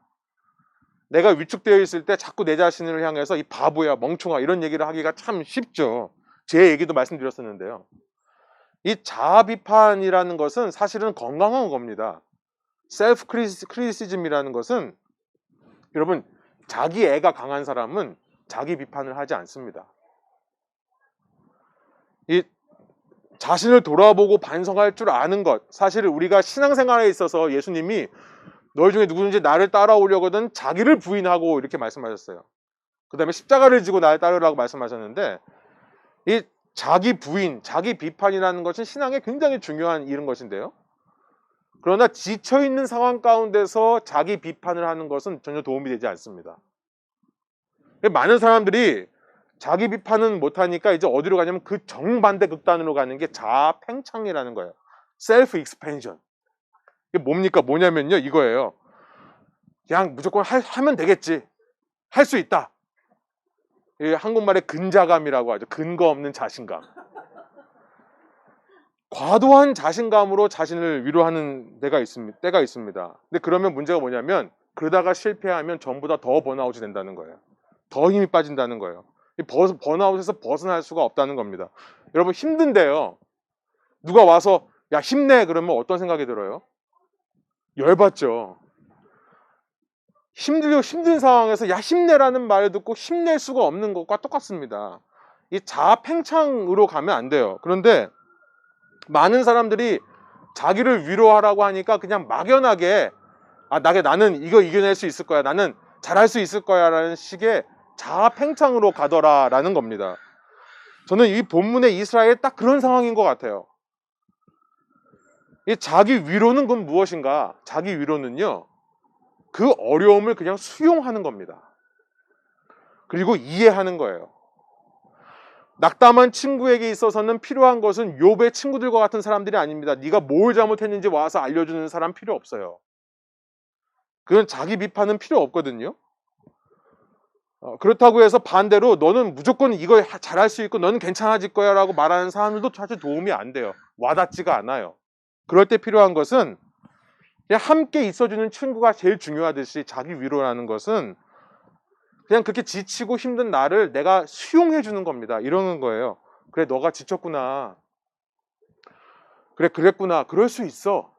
내가 위축되어 있을 때 자꾸 내 자신을 향해서 이 바보야, 멍청아 이런 얘기를 하기가 참 쉽죠. 제 얘기도 말씀드렸었는데요, 이 자아 비판이라는 것은 사실은 건강한 겁니다. 셀프 크리티시즘이라는 것은, 여러분, 자기 애가 강한 사람은 자기 비판을 하지 않습니다. 이 자신을 돌아보고 반성할 줄 아는 것. 사실 우리가 신앙생활에 있어서 예수님이 너희 중에 누구든지 나를 따라오려거든 자기를 부인하고 이렇게 말씀하셨어요. 그 다음에 십자가를 지고 나를 따르라고 말씀하셨는데, 이 자기 부인, 자기 비판이라는 것은 신앙에 굉장히 중요한 일인 것인데요. 그러나 지쳐있는 상황 가운데서 자기 비판을 하는 것은 전혀 도움이 되지 않습니다. 많은 사람들이 자기 비판은 못하니까 이제 어디로 가냐면 그 정반대 극단으로 가는 게 자아 팽창이라는 거예요. 셀프 익스펜션. 이게 뭡니까? 뭐냐면요, 이거예요. 그냥 무조건 하면 되겠지. 할 수 있다. 이 한국말에 근자감이라고 하죠. 근거 없는 자신감. 과도한 자신감으로 자신을 위로하는 때가 있습니다. 근데 그러면 문제가 뭐냐면 그러다가 실패하면 전부 다 더 번아웃이 된다는 거예요. 더 힘이 빠진다는 거예요. 이 번아웃에서 벗어날 수가 없다는 겁니다. 여러분 힘든데요. 누가 와서 야 힘내 그러면 어떤 생각이 들어요? 열받죠. 힘든 상황에서 야 힘내라는 말을 듣고 힘낼 수가 없는 것과 똑같습니다. 이 자아 팽창으로 가면 안 돼요. 그런데 많은 사람들이 자기를 위로하라고 하니까 그냥 막연하게 나는 이거 이겨낼 수 있을 거야. 나는 잘할 수 있을 거야 라는 식의 자아 팽창으로 가더라라는 겁니다. 저는 이 본문의 이스라엘 딱 그런 상황인 것 같아요. 이 자기 위로는 그건 무엇인가? 자기 위로는요, 그 어려움을 그냥 수용하는 겁니다. 그리고 이해하는 거예요. 낙담한 친구에게 있어서는 필요한 것은 욥의 친구들과 같은 사람들이 아닙니다. 네가 뭘 잘못했는지 와서 알려주는 사람 필요 없어요. 그건 자기 비판은 필요 없거든요. 그렇다고 해서 반대로 너는 무조건 이거 잘할 수 있고 너는 괜찮아질 거야 라고 말하는 사람들도 사실 도움이 안 돼요. 와닿지가 않아요. 그럴 때 필요한 것은 그냥 함께 있어주는 친구가 제일 중요하듯이 자기 위로라는 것은 그냥 그렇게 지치고 힘든 나를 내가 수용해 주는 겁니다. 이러는 거예요. 그래 너가 지쳤구나. 그래 그랬구나. 그럴 수 있어.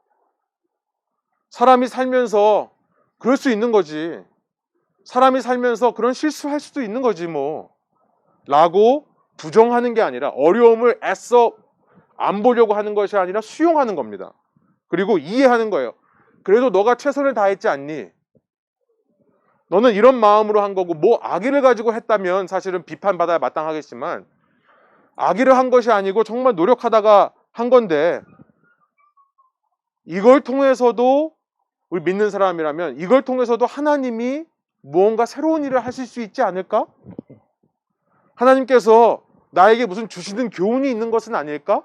사람이 살면서 그럴 수 있는 거지. 사람이 살면서 그런 실수할 수도 있는 거지 뭐 라고 부정하는 게 아니라 어려움을 애써 안 보려고 하는 것이 아니라 수용하는 겁니다. 그리고 이해하는 거예요. 그래도 너가 최선을 다했지 않니? 너는 이런 마음으로 한 거고 뭐 악의를 가지고 했다면 사실은 비판받아야 마땅하겠지만 악의를 한 것이 아니고 정말 노력하다가 한 건데 이걸 통해서도 우리 믿는 사람이라면 이걸 통해서도 하나님이 무언가 새로운 일을 하실 수 있지 않을까? 하나님께서 나에게 무슨 주시는 교훈이 있는 것은 아닐까?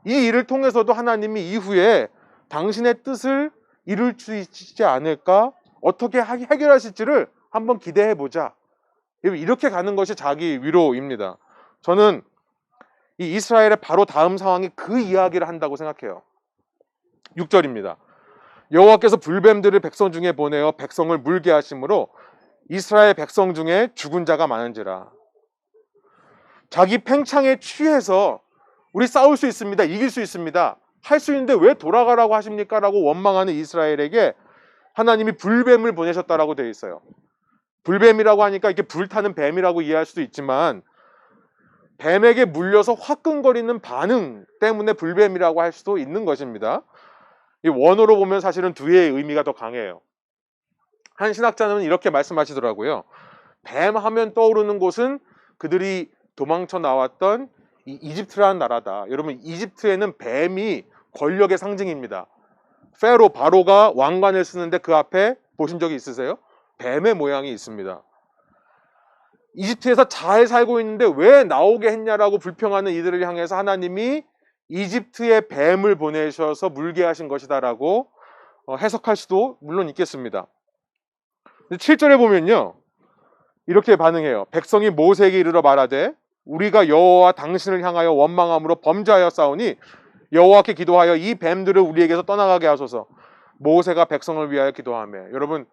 이 일을 통해서도 하나님이 이후에 당신의 뜻을 이룰 수 있지 않을까? 어떻게 해결하실지를 한번 기대해보자. 이렇게 가는 것이 자기 위로입니다. 저는 이 이스라엘의 바로 다음 상황이 그 이야기를 한다고 생각해요. 6절입니다. 여호와께서 불뱀들을 백성 중에 보내어 백성을 물게 하심으로 이스라엘 백성 중에 죽은 자가 많은지라. 자기 팽창에 취해서 우리 싸울 수 있습니다. 이길 수 있습니다. 할 수 있는데 왜 돌아가라고 하십니까? 라고 원망하는 이스라엘에게 하나님이 불뱀을 보내셨다라고 되어 있어요. 불뱀이라고 하니까 이렇게 불타는 뱀이라고 이해할 수도 있지만 뱀에게 물려서 화끈거리는 반응 때문에 불뱀이라고 할 수도 있는 것입니다. 이 원어로 보면 사실은 두 개의 의미가 더 강해요. 한 신학자는 이렇게 말씀하시더라고요. 뱀 하면 떠오르는 곳은 그들이 도망쳐 나왔던 이 이집트라는 나라다. 여러분 이집트에는 뱀이 권력의 상징입니다. 페로 바로가 왕관을 쓰는데 그 앞에 보신 적이 있으세요? 뱀의 모양이 있습니다. 이집트에서 잘 살고 있는데 왜 나오게 했냐라고 불평하는 이들을 향해서 하나님이 이집트에 뱀을 보내셔서 물게 하신 것이다라고 해석할 수도 물론 있겠습니다. 7절에 보면요. 이렇게 반응해요. 백성이 모세에게 이르러 말하되 우리가 여호와 당신을 향하여 원망함으로 범죄하여 싸우니 여호와께 기도하여 이 뱀들을 우리에게서 떠나가게 하소서. 모세가 백성을 위하여 기도하며. 여러분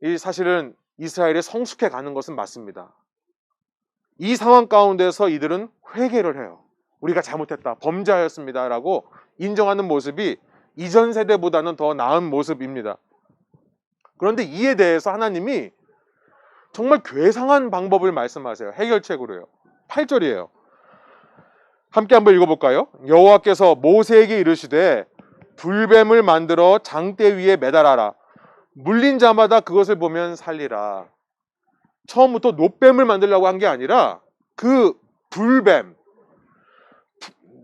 이 사실은 이스라엘이 성숙해 가는 것은 맞습니다. 이 상황 가운데서 이들은 회개를 해요. 우리가 잘못했다. 범죄하였습니다. 라고 인정하는 모습이 이전 세대보다는 더 나은 모습입니다. 그런데 이에 대해서 하나님이 정말 괴상한 방법을 말씀하세요. 해결책으로요. 8절이에요. 함께 한번 읽어볼까요? 여호와께서 모세에게 이르시되 불뱀을 만들어 장대 위에 매달아라. 물린 자마다 그것을 보면 살리라. 처음부터 노뱀을 만들려고 한 게 아니라 그 불뱀,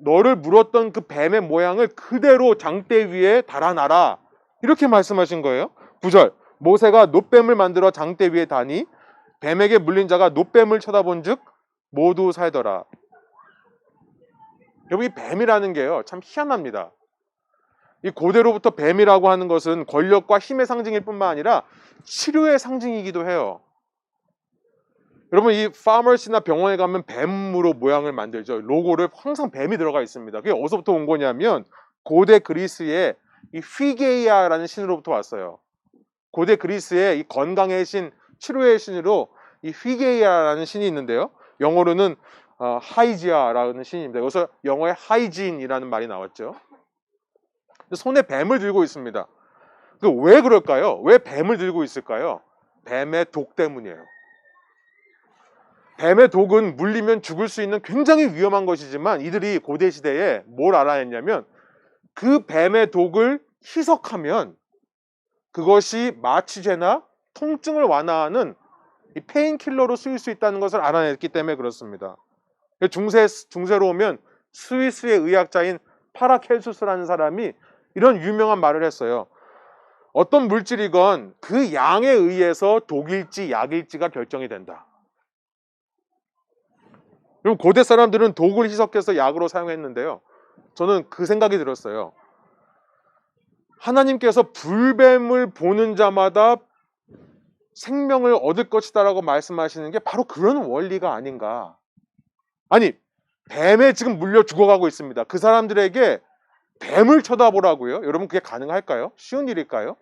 너를 물었던 그 뱀의 모양을 그대로 장대 위에 달아놔라. 이렇게 말씀하신 거예요. 9절, 모세가 노뱀을 만들어 장대 위에 다니 뱀에게 물린 자가 노뱀을 쳐다본 즉 모두 살더라. 여러분, 이 뱀이라는 게요, 참 희한합니다. 이 고대로부터 뱀이라고 하는 것은 권력과 힘의 상징일 뿐만 아니라 치료의 상징이기도 해요. 여러분, 이 파머스나 병원에 가면 뱀으로 모양을 만들죠. 로고를 항상 뱀이 들어가 있습니다. 그게 어디서부터 온 거냐면 고대 그리스의 이 휘게이아라는 신으로부터 왔어요. 고대 그리스의 이 건강의 신, 치료의 신으로 이 휘게이아라는 신이 있는데요. 영어로는 하이지아라는 신입니다. 여기서 영어의 하이진이라는 말이 나왔죠. 손에 뱀을 들고 있습니다. 왜 그럴까요? 왜 뱀을 들고 있을까요? 뱀의 독 때문이에요. 뱀의 독은 물리면 죽을 수 있는 굉장히 위험한 것이지만 이들이 고대 시대에 뭘 알아냈냐면 그 뱀의 독을 희석하면 그것이 마취제나 통증을 완화하는 이 페인킬러로 쓰일 수 있다는 것을 알아냈기 때문에 그렇습니다. 중세로 오면 스위스의 의학자인 파라켈수스라는 사람이 이런 유명한 말을 했어요. 어떤 물질이건 그 양에 의해서 독일지 약일지가 결정이 된다. 그럼 고대 사람들은 독을 희석해서 약으로 사용했는데요. 저는 그 생각이 들었어요. 하나님께서 불뱀을 보는 자마다 생명을 얻을 것이다 라고 말씀하시는 게 바로 그런 원리가 아닌가. 아니, 뱀에 지금 물려 죽어가고 있습니다. 그 사람들에게 뱀을 쳐다보라고요? 여러분, 그게 가능할까요? 쉬운 일일까요?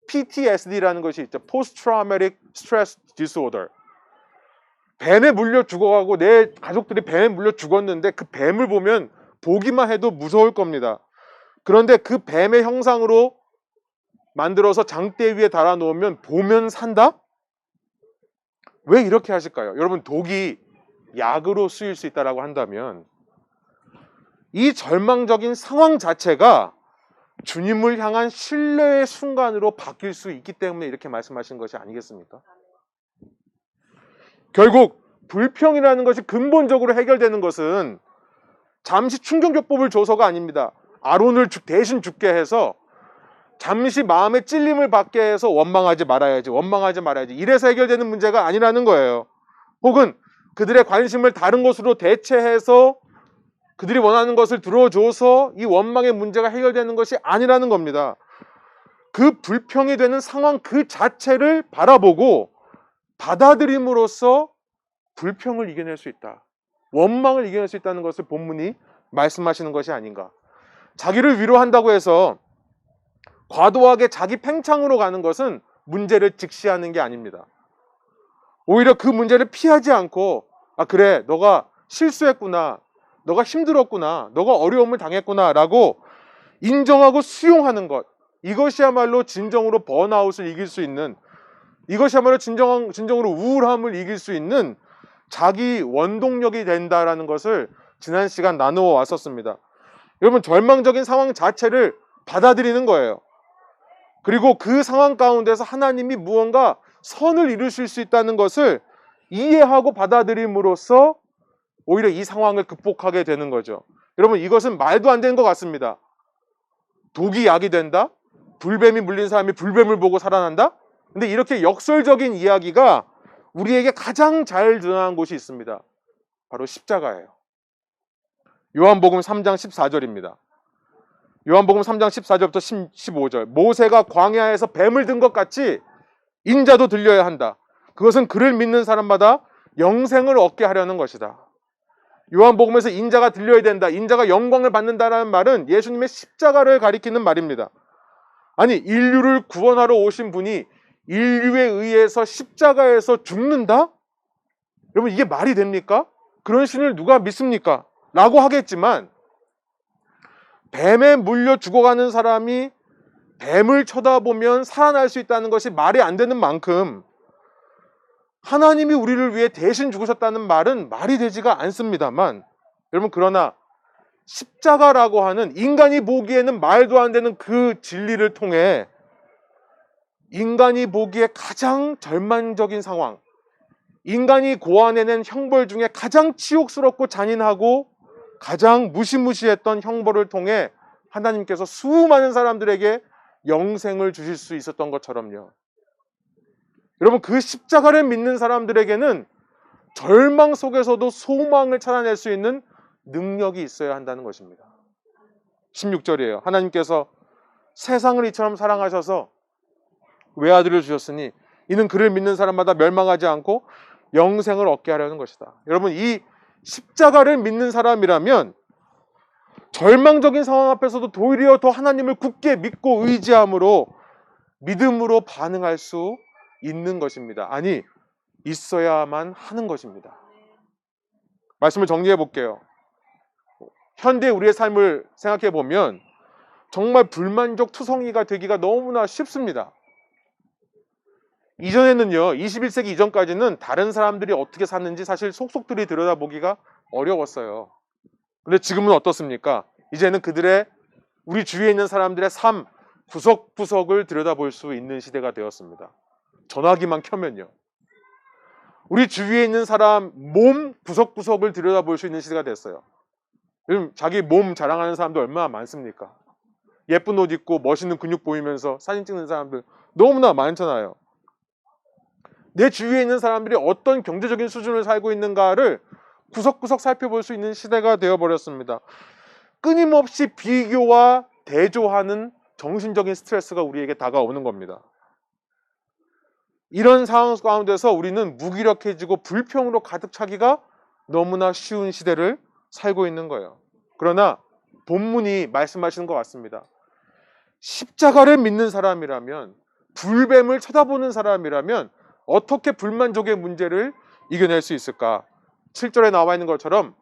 PTSD라는 것이 있죠. Post Traumatic Stress Disorder. 뱀에 물려 죽어가고 내 가족들이 뱀에 물려 죽었는데 그 뱀을 보면 보기만 해도 무서울 겁니다. 그런데 그 뱀의 형상으로 만들어서 장대 위에 달아놓으면 보면 산다? 왜 이렇게 하실까요? 여러분, 독이 약으로 쓰일 수 있다고 한다면 이 절망적인 상황 자체가 주님을 향한 신뢰의 순간으로 바뀔 수 있기 때문에 이렇게 말씀하신 것이 아니겠습니까? 결국 불평이라는 것이 근본적으로 해결되는 것은 잠시 충격요법을 줘서가 아닙니다. 아론을 대신 죽게 해서 잠시 마음의 찔림을 받게 해서 원망하지 말아야지, 원망하지 말아야지, 이래서 해결되는 문제가 아니라는 거예요. 혹은 그들의 관심을 다른 것으로 대체해서 그들이 원하는 것을 들어줘서 이 원망의 문제가 해결되는 것이 아니라는 겁니다. 그 불평이 되는 상황 그 자체를 바라보고 받아들임으로써 불평을 이겨낼 수 있다, 원망을 이겨낼 수 있다는 것을 본문이 말씀하시는 것이 아닌가. 자기를 위로한다고 해서 과도하게 자기 팽창으로 가는 것은 문제를 직시하는 게 아닙니다. 오히려 그 문제를 피하지 않고, 아 그래, 너가 실수했구나, 너가 힘들었구나, 너가 어려움을 당했구나 라고 인정하고 수용하는 것, 이것이야말로 진정으로 번아웃을 이길 수 있는, 이것이야말로 진정으로 우울함을 이길 수 있는 자기 원동력이 된다라는 것을 지난 시간 나누어 왔었습니다. 여러분, 절망적인 상황 자체를 받아들이는 거예요. 그리고 그 상황 가운데서 하나님이 무언가 선을 이루실 수 있다는 것을 이해하고 받아들임으로써 오히려 이 상황을 극복하게 되는 거죠. 여러분, 이것은 말도 안 되는 것 같습니다. 독이 약이 된다? 불뱀이 물린 사람이 불뱀을 보고 살아난다? 근데 이렇게 역설적인 이야기가 우리에게 가장 잘 드러난 곳이 있습니다. 바로 십자가예요. 요한복음 3장 14절입니다. 요한복음 3장 14절부터 15절. 모세가 광야에서 뱀을 든 것 같이 인자도 들려야 한다. 그것은 그를 믿는 사람마다 영생을 얻게 하려는 것이다. 요한복음에서 인자가 들려야 된다, 인자가 영광을 받는다라는 말은 예수님의 십자가를 가리키는 말입니다. 아니, 인류를 구원하러 오신 분이 인류에 의해서 십자가에서 죽는다? 여러분, 이게 말이 됩니까? 그런 신을 누가 믿습니까? 라고 하겠지만, 뱀에 물려 죽어가는 사람이 뱀을 쳐다보면 살아날 수 있다는 것이 말이 안 되는 만큼 하나님이 우리를 위해 대신 죽으셨다는 말은 말이 되지가 않습니다만, 여러분, 그러나 십자가라고 하는 인간이 보기에는 말도 안 되는 그 진리를 통해 인간이 보기에 가장 절망적인 상황, 인간이 고안해낸 형벌 중에 가장 치욕스럽고 잔인하고 가장 무시무시했던 형벌을 통해 하나님께서 수많은 사람들에게 영생을 주실 수 있었던 것처럼요. 여러분, 그 십자가를 믿는 사람들에게는 절망 속에서도 소망을 찾아낼 수 있는 능력이 있어야 한다는 것입니다. 16절이에요. 하나님께서 세상을 이처럼 사랑하셔서 외아들을 주셨으니 이는 그를 믿는 사람마다 멸망하지 않고 영생을 얻게 하려는 것이다. 여러분, 이 십자가를 믿는 사람이라면 절망적인 상황 앞에서도 도리어 더 하나님을 굳게 믿고 의지함으로 믿음으로 반응할 수 있는 것입니다. 아니, 있어야만 하는 것입니다. 말씀을 정리해 볼게요. 현대 우리의 삶을 생각해 보면 정말 불만족 투성이가 되기가 너무나 쉽습니다. 이전에는요, 21세기 이전까지는 다른 사람들이 어떻게 사는지 사실 속속들이 들여다보기가 어려웠어요. 근데 지금은 어떻습니까? 이제는 우리 주위에 있는 사람들의 삶 구석구석을 들여다볼 수 있는 시대가 되었습니다. 전화기만 켜면요, 우리 주위에 있는 사람 몸 구석구석을 들여다볼 수 있는 시대가 됐어요. 요즘 자기 몸 자랑하는 사람도 얼마나 많습니까? 예쁜 옷 입고 멋있는 근육 보이면서 사진 찍는 사람들 너무나 많잖아요. 내 주위에 있는 사람들이 어떤 경제적인 수준을 살고 있는가를 구석구석 살펴볼 수 있는 시대가 되어버렸습니다. 끊임없이 비교와 대조하는 정신적인 스트레스가 우리에게 다가오는 겁니다. 이런 상황 가운데서 우리는 무기력해지고 불평으로 가득 차기가 너무나 쉬운 시대를 살고 있는 거예요. 그러나 본문이 말씀하시는 것 같습니다. 십자가를 믿는 사람이라면, 불뱀을 쳐다보는 사람이라면 어떻게 불만족의 문제를 이겨낼 수 있을까? 7절에 나와 있는 것처럼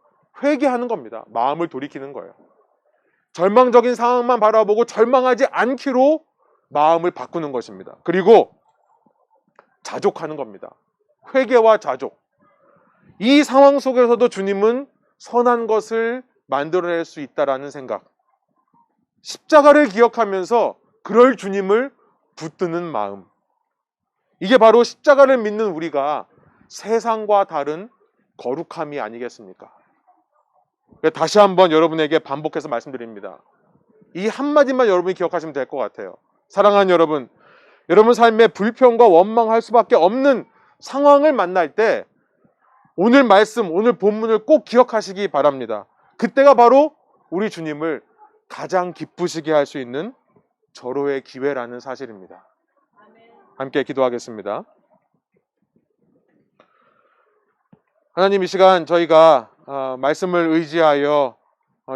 회개하는 겁니다. 마음을 돌이키는 거예요. 절망적인 상황만 바라보고 절망하지 않기로 마음을 바꾸는 것입니다. 그리고 자족하는 겁니다. 회개와 자족. 이 상황 속에서도 주님은 선한 것을 만들어낼 수 있다라는 생각. 십자가를 기억하면서 그럴 주님을 붙드는 마음. 이게 바로 십자가를 믿는 우리가 세상과 다른 거룩함이 아니겠습니까? 다시 한번 여러분에게 반복해서 말씀드립니다. 이 한마디만 여러분이 기억하시면 될 것 같아요. 사랑하는 여러분, 여러분 삶에 불평과 원망할 수밖에 없는 상황을 만날 때 오늘 말씀, 오늘 본문을 꼭 기억하시기 바랍니다. 그때가 바로 우리 주님을 가장 기쁘시게 할 수 있는 절호의 기회라는 사실입니다. 함께 기도하겠습니다. 하나님, 이 시간 저희가 말씀을 의지하여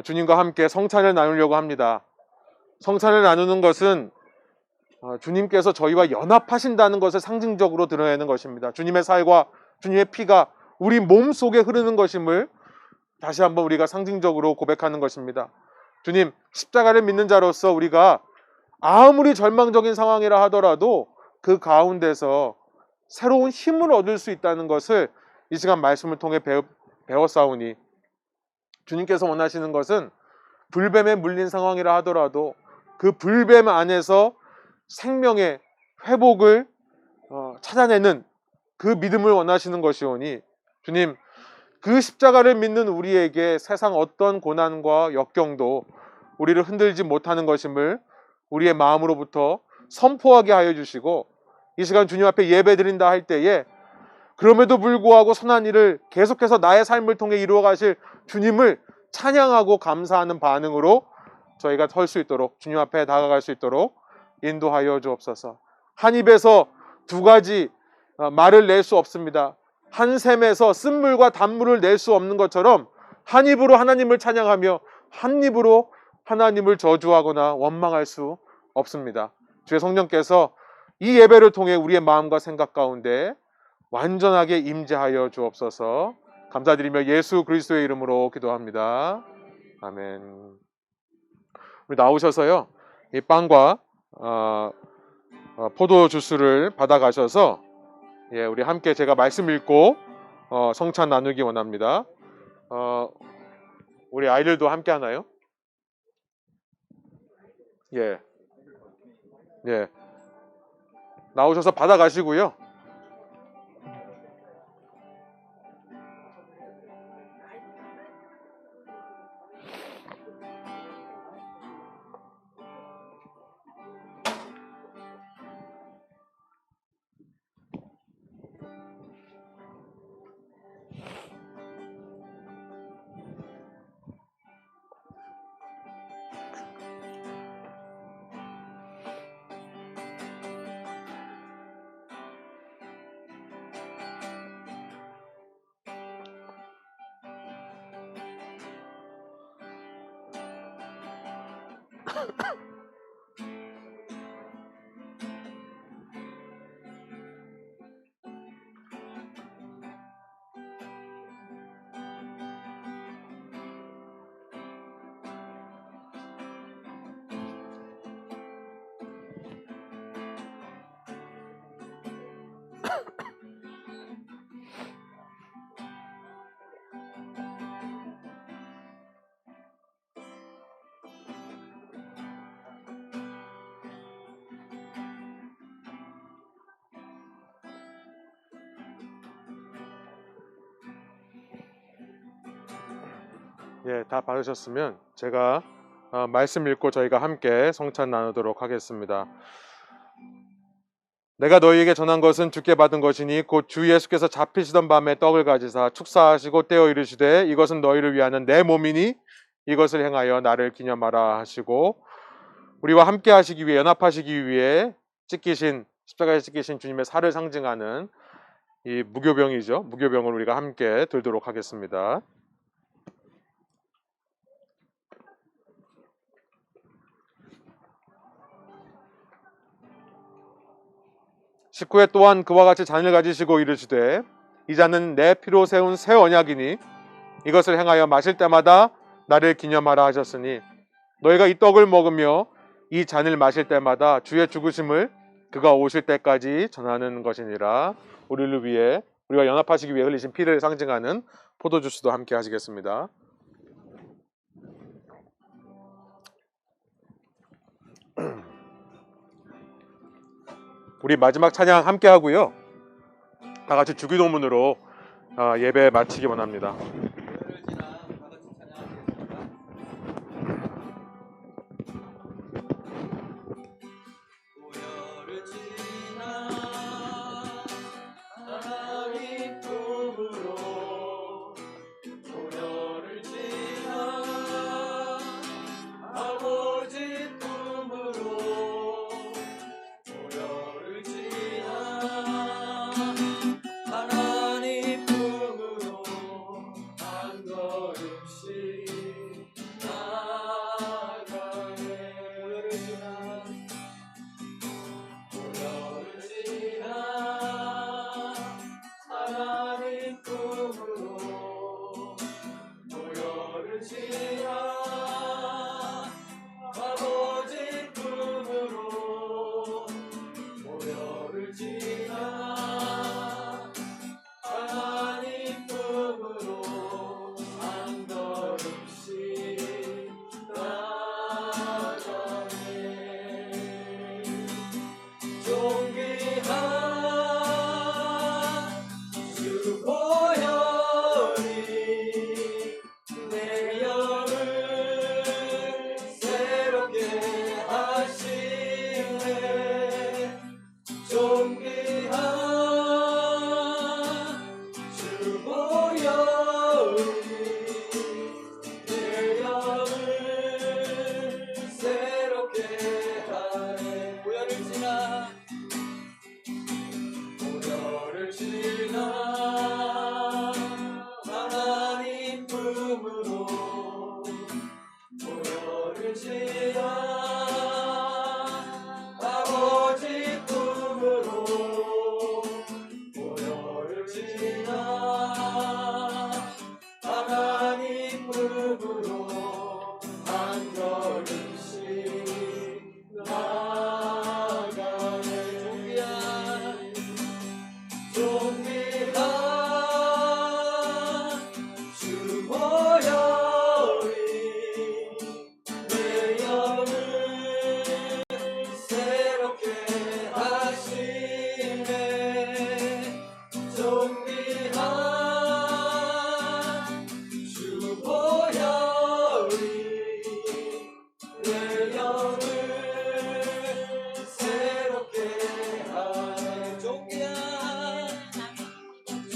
주님과 함께 성찬을 나누려고 합니다. 성찬을 나누는 것은 주님께서 저희와 연합하신다는 것을 상징적으로 드러내는 것입니다. 주님의 살과 주님의 피가 우리 몸 속에 흐르는 것임을 다시 한번 우리가 상징적으로 고백하는 것입니다. 주님, 십자가를 믿는 자로서 우리가 아무리 절망적인 상황이라 하더라도 그 가운데서 새로운 힘을 얻을 수 있다는 것을 이 시간 말씀을 통해 배웠사오니, 주님께서 원하시는 것은 불뱀에 물린 상황이라 하더라도 그 불뱀 안에서 생명의 회복을 찾아내는 그 믿음을 원하시는 것이오니, 주님, 그 십자가를 믿는 우리에게 세상 어떤 고난과 역경도 우리를 흔들지 못하는 것임을 우리의 마음으로부터 선포하게 하여 주시고, 이 시간 주님 앞에 예배드린다 할 때에 그럼에도 불구하고 선한 일을 계속해서 나의 삶을 통해 이루어 가실 주님을 찬양하고 감사하는 반응으로 저희가 설 수 있도록, 주님 앞에 다가갈 수 있도록 인도하여 주옵소서. 한 입에서 두 가지 말을 낼 수 없습니다. 한 샘에서 쓴물과 단물을 낼 수 없는 것처럼 한 입으로 하나님을 찬양하며 한 입으로 하나님을 저주하거나 원망할 수 없습니다. 주의 성령께서 이 예배를 통해 우리의 마음과 생각 가운데 완전하게 임재하여 주옵소서. 감사드리며 예수 그리스도의 이름으로 기도합니다. 아멘. 우리 나오셔서요, 이 빵과 포도 주스를 받아가셔서 우리 함께 제가 말씀 읽고 성찬 나누기 원합니다. 우리 아이들도 함께 하나요? 예. 예. 나오셔서 받아가시고요. 예, 다 받으셨으면 제가 말씀 읽고 저희가 함께 성찬 나누도록 하겠습니다. 내가 너희에게 전한 것은 주께 받은 것이니 곧 주 예수께서 잡히시던 밤에 떡을 가지사 축사하시고 떼어 이르시되 이것은 너희를 위하는 내 몸이니 이것을 행하여 나를 기념하라 하시고 우리와 함께 하시기 위해 연합하시기 위해 십자가에 찢기신 주님의 살을 상징하는 이 무교병이죠. 무교병을 우리가 함께 들도록 하겠습니다. (19회) 또한 그와 같이 잔을 가지시고 이르시되 이 잔은 내 피로 세운 새 언약이니 이것을 행하여 마실 때마다 나를 기념하라 하셨으니 너희가 이 떡을 먹으며 이 잔을 마실 때마다 주의 죽으심을 그가 오실 때까지 전하는 것이니라. 우리를 위해 우리가 연합하시기 위해 흘리신 피를 상징하는 포도주스도 함께 하시겠습니다. 우리 마지막 찬양 함께 하고요. 다 같이 주기도문으로 예배 마치기 원합니다.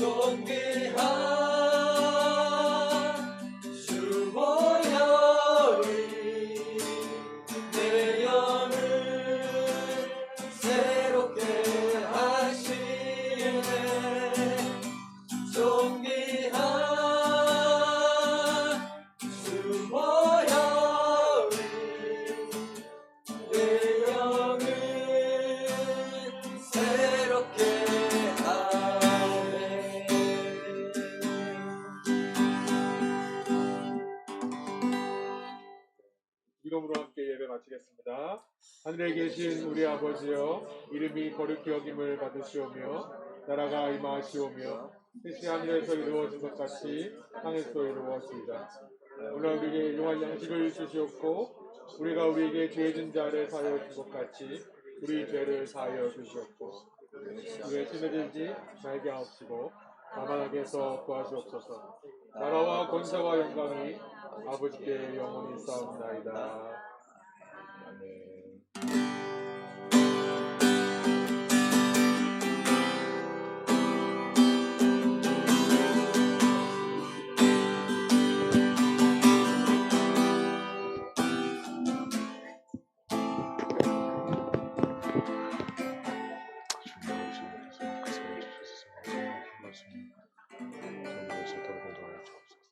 존귀한 주보혈이 내 영을 새롭게 하시네. 존귀한 주보혈이 내 영을 새롭게 하네.
이름으로 함께 예배 마치겠습니다. 하늘에 계신 우리 아버지여, 이름이 거룩히 여김을 받으시오며 나라가 임하시오며 뜻이 하늘에서 이루어진 것 같이 땅에서도 이루어지이다. 오늘 우리에게 일용할 양식을 주시옵고 우리가 우리에게 죄진 자를 사하여 준 것 같이 우리 죄를 사하여 주시옵고 우리의 신에 들지 말게 하옵시고 다만 악에서 구하시옵소서. 나라와 권세와 영광이 아버지께 영원히 싸움나이다. 아멘.